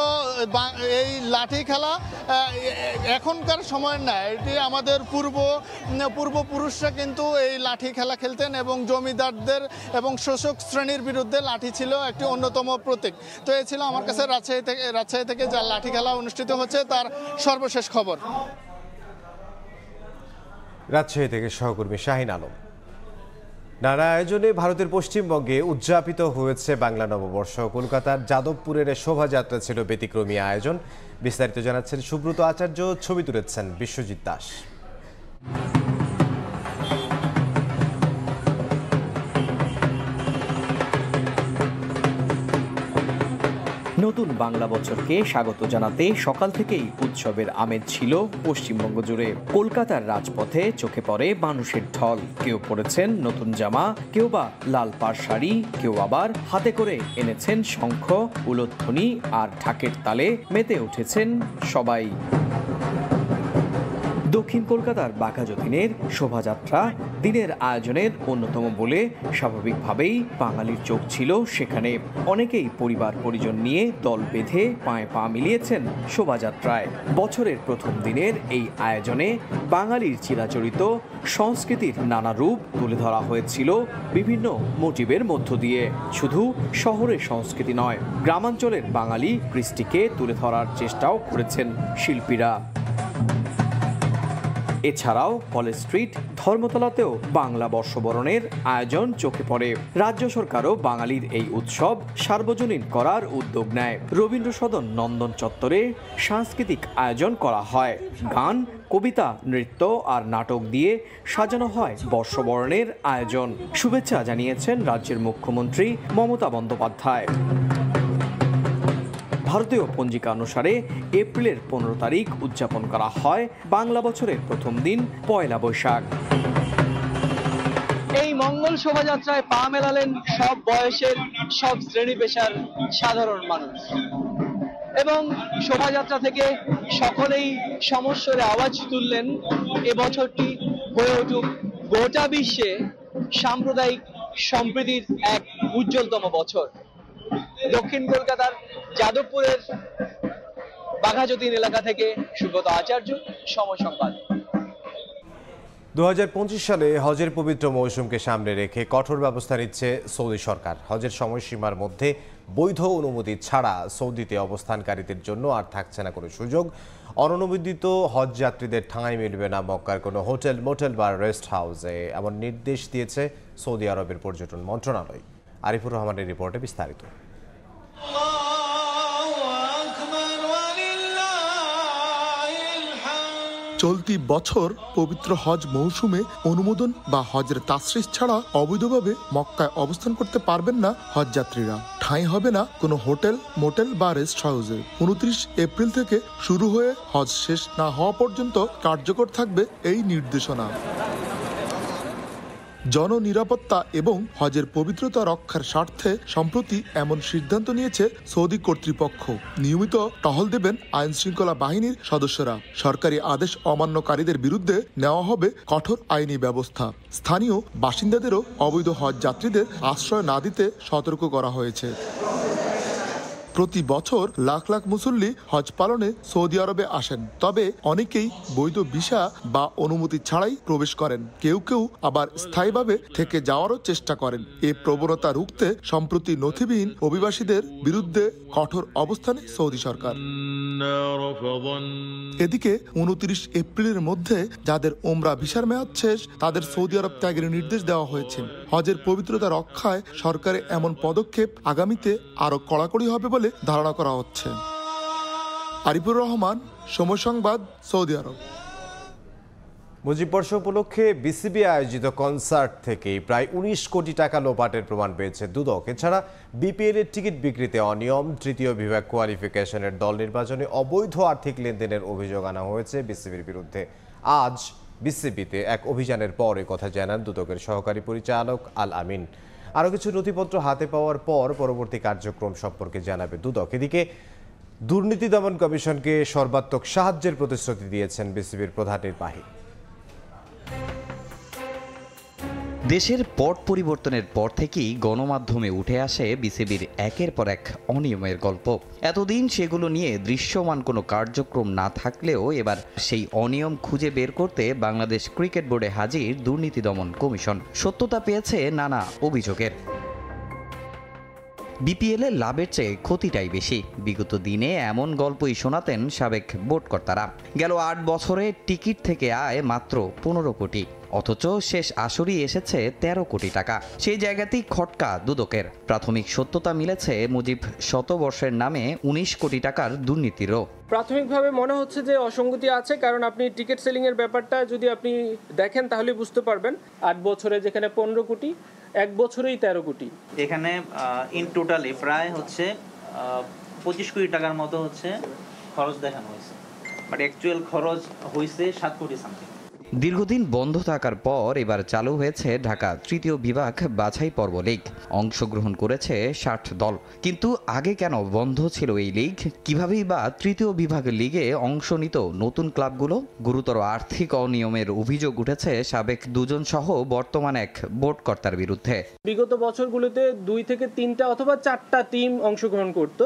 এই লাঠি খেলা এখনকার সময় না, এটি আমাদের পূর্বপুরুষরা কিন্তু এই লাঠি খেলা খেলতেন এবং জমিদারদের এবং শোষক শ্রেণীর বিরুদ্ধে লাঠি ছিল একটি অন্যতম প্রতীক। তো এই ছিল আমার কাছে রাজশাহী থেকে যা লাঠি খেলা অনুষ্ঠিত হচ্ছে তার সর্বশেষ খবর। রাজশাহী থেকে সহকর্মী শাহিন আলম। নানা আয়োজনে ভারতের পশ্চিমবঙ্গে উদযাপিত হয়েছে বাংলা নববর্ষ। কলকাতার যাদবপুরের শোভাযাত্রা ছিল ব্যতিক্রমী আয়োজন। বিস্তারিত জানাচ্ছেন সুব্রত আচার্য, ছবি তুলেছেন বিশ্বজিৎ দাস। নতুন বাংলা বছরকে স্বাগত জানাতে সকাল থেকেই উৎসবের আমেজ ছিল পশ্চিমবঙ্গ জুড়ে। কলকাতার রাজপথে চোখে পড়ে মানুষের ঢল। কেউ পরেছেন নতুন জামা, কেউ বা লাল পাড় শাড়ি, কেউ আবার হাতে করে এনেছেন শঙ্খ, উলুধ্বনি আর ঢাকের তালে মেতে উঠেছেন সবাই। দক্ষিণ কলকাতার বাঘা যতীনের শোভাযাত্রা দিনের আয়োজনের অন্যতম বলে স্বাভাবিকভাবেই বাঙালির চোখ ছিল সেখানে। অনেকেই পরিবার পরিজন নিয়ে দল বেঁধে পায়ে পা মিলিয়েছেন শোভাযাত্রায়। বছরের প্রথম দিনের এই আয়োজনে বাঙালির চিরাচরিত সংস্কৃতির নানা রূপ তুলে ধরা হয়েছিল বিভিন্ন মোটিভের মধ্য দিয়ে। শুধু শহরের সংস্কৃতি নয়, গ্রামাঞ্চলের বাঙালি কৃষ্টিকে তুলে ধরার চেষ্টাও করেছেন শিল্পীরা। এছাড়াও কলেজ স্ট্রিট, ধর্মতলাতেও বাংলা বর্ষবরণের আয়োজন চোখে পড়ে। রাজ্য সরকারও বাঙালির এই উৎসব সার্বজনীন করার উদ্যোগ নেয়। রবীন্দ্র সদন নন্দন চত্বরে সাংস্কৃতিক আয়োজন করা হয়। গান, কবিতা, নৃত্য আর নাটক দিয়ে সাজানো হয় বর্ষবরণের আয়োজন। শুভেচ্ছা জানিয়েছেন রাজ্যের মুখ্যমন্ত্রী মমতা বন্দ্যোপাধ্যায়। ভারতীয় পঞ্জিকা অনুসারে এপ্রিলের 15 তারিখ উদযাপন করা হয় বাংলা বছরের প্রথম দিন পয়লা বৈশাখ। এই মঙ্গল শোভাযাত্রায় পা মেলালেন সব বয়সের, সব শ্রেণী পেশার সাধারণ মানুষ এবং শোভাযাত্রা থেকে সকলেই সমস্বরে আওয়াজ তুললেন এবছরটি হয়ে উঠুক গোটা বিশ্বে সাম্প্রদায়িক সম্প্রীতির এক উজ্জ্বলতম বছর। দক্ষিণ কলকাতার যাদবপুরের বাঘাযতীন এলাকা থেকে সুব্রত আচার্য, সময় সংবাদ। 2025 সালে হজের পবিত্র মৌসুমকে সামনে রেখে কঠোর ব্যবস্থা নিচ্ছে সৌদি সরকার। হজের সময়সীমার মধ্যে বৈধ অনুমতি ছাড়া সৌদিতে অবস্থানকারীদের জন্য আর থাকছে না কোনো সুযোগ। অননুমোদিত হজ যাত্রীদের ঠাঁই মিলবে না মক্কার কোনো হোটেল, মোটেল বা রেস্ট হাউসে, এমন নির্দেশ দিয়েছে সৌদি আরবের পর্যটন মন্ত্রণালয়। আরিফুর রহমানের রিপোর্টে বিস্তারিত। চলতি বছর পবিত্র হজ মৌসুমে অনুমোদন বা হজের তাসরিস ছাড়া অবৈধভাবে মক্কায় অবস্থান করতে পারবেন না হজ যাত্রীরা। ঠাঁই হবে না কোনো হোটেল, মোটেল বা রেস্ট হাউসে। 29 এপ্রিল থেকে শুরু হয়ে হজ শেষ না হওয়া পর্যন্ত কার্যকর থাকবে এই নির্দেশনা। জননিরাপত্তা এবং হজের পবিত্রতা রক্ষার স্বার্থে সম্প্রতি এমন সিদ্ধান্ত নিয়েছে সৌদি কর্তৃপক্ষ। নিয়মিত টহল দেবেন আইন শৃঙ্খলা বাহিনীর সদস্যরা। সরকারি আদেশ অমান্যকারীদের বিরুদ্ধে নেওয়া হবে কঠোর আইনি ব্যবস্থা। স্থানীয় বাসিন্দাদেরও অবৈধ হজ যাত্রীদের আশ্রয় না দিতে সতর্ক করা হয়েছে। প্রতি বছর লাখ লাখ মুসল্লি হজ পালনে সৌদি আরবে আসেন, তবে অনেকেই বৈধ ভিসা বা অনুমতি ছাড়াই প্রবেশ করেন। কেউ কেউ আবার স্থায়ীভাবে থেকে যাওয়ারও চেষ্টা করেন। এই প্রবণতা রুখতে সম্প্রতি নথিবিহীন অভিবাসীদের বিরুদ্ধে কঠোর অবস্থানে সৌদি সরকার। এদিকে 29 এপ্রিলের মধ্যে যাদের ওমরা ভিসার মেয়াদ শেষ তাদের সৌদি আরব ত্যাগের নির্দেশ দেওয়া হয়েছে। হজের পবিত্রতা রক্ষায় সরকারের এমন পদক্ষেপ আগামীতে আরো কড়াকড়ি হবে বলে ধারণা করা হচ্ছে। আরিফুর রহমান, সময় সংবাদ, সৌদি আরব। মুজিব বর্ষ উপলক্ষে বিসিবি আয়োজিত কনসার্ট থেকে প্রায় 19 কোটি টাকা লোপাটের প্রমাণ পেয়েছে দুদক। এছাড়া বিপিএল এর টিকিট বিক্রিতে অনিয়ম, তৃতীয় বিভাগ কোয়ালিফিকেশনের দল নির্বাচনে অবৈধ আর্থিক লেনদেনের অভিযোগ আনা হয়েছে বিসিবির বিরুদ্ধে। আজ বিসিবিতে এক অভিযানের পর কথা জানান দুদকের সহকারী পরিচালক আল আমিন। আরও কিছু নথিপত্র হাতে পাওয়ার পর পরবর্তী কার্যক্রম সম্পর্কে জানাবে দুদক। এদিকে দুর্নীতি দমন কমিশনকে সর্বাত্মক সাহায্যের প্রতিশ্রুতি দিয়েছেন বিসিবির প্রধান নির্বাহী। দেশের পট পরিবর্তনের পর থেকেই গণমাধ্যমে উঠে আসে বিসিবির একের পর এক অনিয়মের গল্প। এতদিন সেগুলো নিয়ে দৃশ্যমান কোনো কার্যক্রম না থাকলেও এবার সেই অনিয়ম খুঁজে বের করতে বাংলাদেশ ক্রিকেট বোর্ডে হাজির দুর্নীতি দমন কমিশন। সত্যতা পেয়েছে নানা অভিযোগের। বিপিএল এর লাভের চেয়ে ক্ষতিটাই বেশি। বিগত দিনে এমন গল্পই শোনাতেন সাবেক বোর্ড কর্তারা। গেল 8 বছরে টিকিট থেকে আয় মাত্র 15 কোটি, অথচ শেষ আসরই এসেছে 13 কোটি টাকা। সেই জায়গাতেই খটকা দুদকের। প্রাথমিক সত্যতা মিলেছে মুজিব শতবর্ষের নামে 19 কোটি টাকার দুর্নীতিরও। প্রাথমিকভাবে মনে হচ্ছে যে অসঙ্গতি আছে, কারণ আপনি টিকিট সেলিং এর ব্যাপারটা যদি আপনি দেখেন তাহলে বুঝতে পারবেন। 8 বছরে যেখানে 15 কোটি, 1 বছরেই 13 কোটি। এখানে ইন টোটালি প্রায় হচ্ছে 25 কোটি টাকার মতো হচ্ছে খরচ দেখানো হয়েছে, বাট অ্যাকচুয়াল খরচ হয়েছে 7 কোটি সামথিং। দীর্ঘদিন বন্ধ থাকার পর এবার চালু হয়েছে ঢাকা তৃতীয় বিভাগ বাছাই পর্ব লীগ। অংশগ্রহণ করেছে 60 দল। কিন্তু আগে কেন বন্ধ ছিল এই লীগ? কিভাবেই বা তৃতীয় বিভাগ লিগে অংশ নিত নতুন ক্লাবগুলো? গুরুতর আর্থিক অনিয়মের অভিযোগ উঠেছে সাবেক 2 জন সহ বর্তমান এক বোর্ড কর্তার বিরুদ্ধে। বিগত বছরগুলোতে 2 থেকে 3টা অথবা 4টা টিম অংশগ্রহণ করত,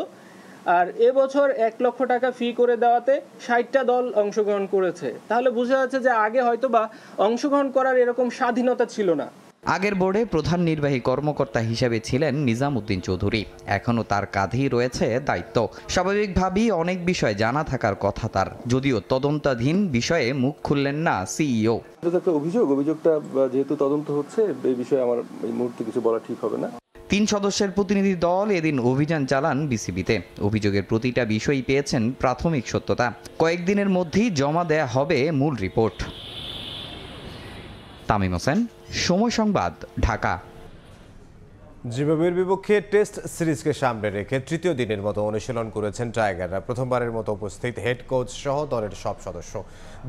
আর এবছর 1 লক্ষ টাকা ফি করে দেওয়াতে 60টা দল অংশগ্রহণ করেছে। তাহলে বোঝা যাচ্ছে যে আগে হয়তোবা অংশগ্রহণ করার এরকম স্বাধীনতা ছিল না। আগের বোর্ডে প্রধান নির্বাহী কর্মকর্তা হিসেবে ছিলেন নিজামউদ্দিন চৌধুরী। এখনও তার কাঁধেই রয়েছে দায়িত্ব। স্বাভাবিকভাবেই অনেক বিষয় জানা থাকার কথা তার, যদিও তদন্তাধীন বিষয়ে মুখ খুললেন না সিইও। এটা একটা অভিযোগটা যেহেতু তদন্ত হচ্ছে, এই বিষয়ে আমার এই মুহূর্তে কিছু বলা ঠিক হবে না। 3 সদস্যের প্রতিনিধি দল এদিন অভিযান চালান বিসিবিতে। অভিযোগের প্রতিটা বিষয়ই পেয়েছেন প্রাথমিক সত্যতা। কয়েকদিনের মধ্যেই জমা দেয়া হবে মূল রিপোর্ট। তামিম হোসেন, সময় সংবাদ, ঢাকা। জিম্বাবুয়ের বিপক্ষে টেস্ট সিরিজকে সামনে রেখে তৃতীয় দিনের মতো অনুশীলন করেছেন টাইগাররা। প্রথমবারের মতো উপস্থিত হেড কোচ সহ দলের সব সদস্য।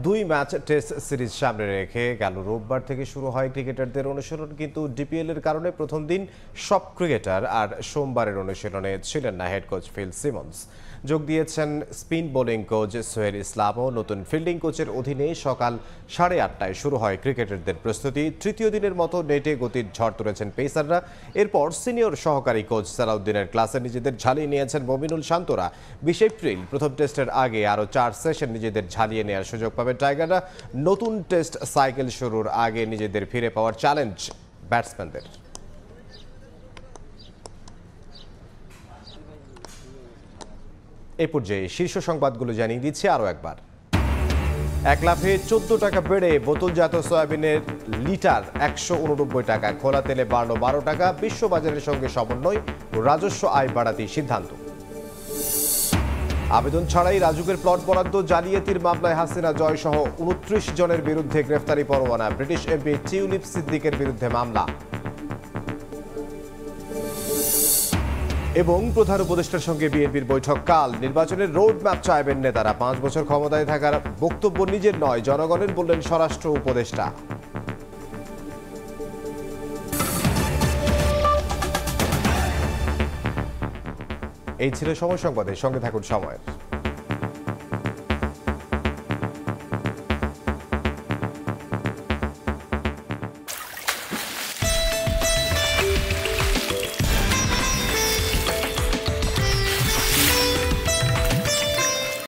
2 ম্যাচ টেস্ট সিরিজ সামনে রেখে গেল রোববার থেকে শুরু হয় ক্রিকেটারদের অনুশীলন, কিন্তু ডিপিএল এর কারণে প্রথম দিন সব ক্রিকেটার আর সোমবারের অনুশীলনে ছিলেন না হেড কোচ ফিল সিমন্স। যোগ দিয়েছেন স্পিন বোলিং কোচ সোহেল ইসলামও। নতুন ফিল্ডিং কোচের অধীনে সকাল 8:30টায় শুরু হয় ক্রিকেটারদের প্রস্তুতি। তৃতীয় দিনের মতো নেটে গতির ঝড় তুলেছেন পেসাররা। এরপর সিনিয়র সহকারী কোচ সালাউদ্দিনের ক্লাসে নিজেদের ঝালিয়ে নিয়েছেন মমিনুল শান্তরা। 20 এপ্রিল প্রথম টেস্টের আগে আরও 4 সেশন নিজেদের ঝালিয়ে নেওয়ার সুযোগ পাবে টাইগাররা। নতুন টেস্ট সাইকেল শুরুর আগে নিজেদের ফিরে পাওয়ার চ্যালেঞ্জ ব্যাটসম্যানদের। এই পর্যায়ে শীর্ষ সংবাদগুলো জানিয়ে দিচ্ছে আরও একবার। 1 লাফে 14 টাকা বেড়ে বোতলজাত সয়াবিনের লিটার 189 টাকা। খোলা তেলে বাড়ল 12 টাকা। বিশ্ববাজারের সঙ্গে সমন্বয় ও রাজস্ব আয় বাড়াতে সিদ্ধান্ত। আবেদন ছাড়াই রাজুকের প্লট বরাদ্দ জালিয়াতির মামলায় হাসিনা জয় সহ 29 জনের বিরুদ্ধে গ্রেফতারি পরোয়ানা। ব্রিটিশ এমপি টিউলিপ সিদ্দিকের বিরুদ্ধে মামলা। এবং প্রধান উপদেষ্টার সঙ্গে বিএনপির বৈঠক কাল। নির্বাচনের রোড ম্যাপ চাইবেন নেতারা। 5 বছর ক্ষমতায় থাকার বক্তব্য নিজের নয়, জনগণের বললেন স্বরাষ্ট্র উপদেষ্টা। এই ছিল সময় সংবাদের সঙ্গে থাকুন সময়ের।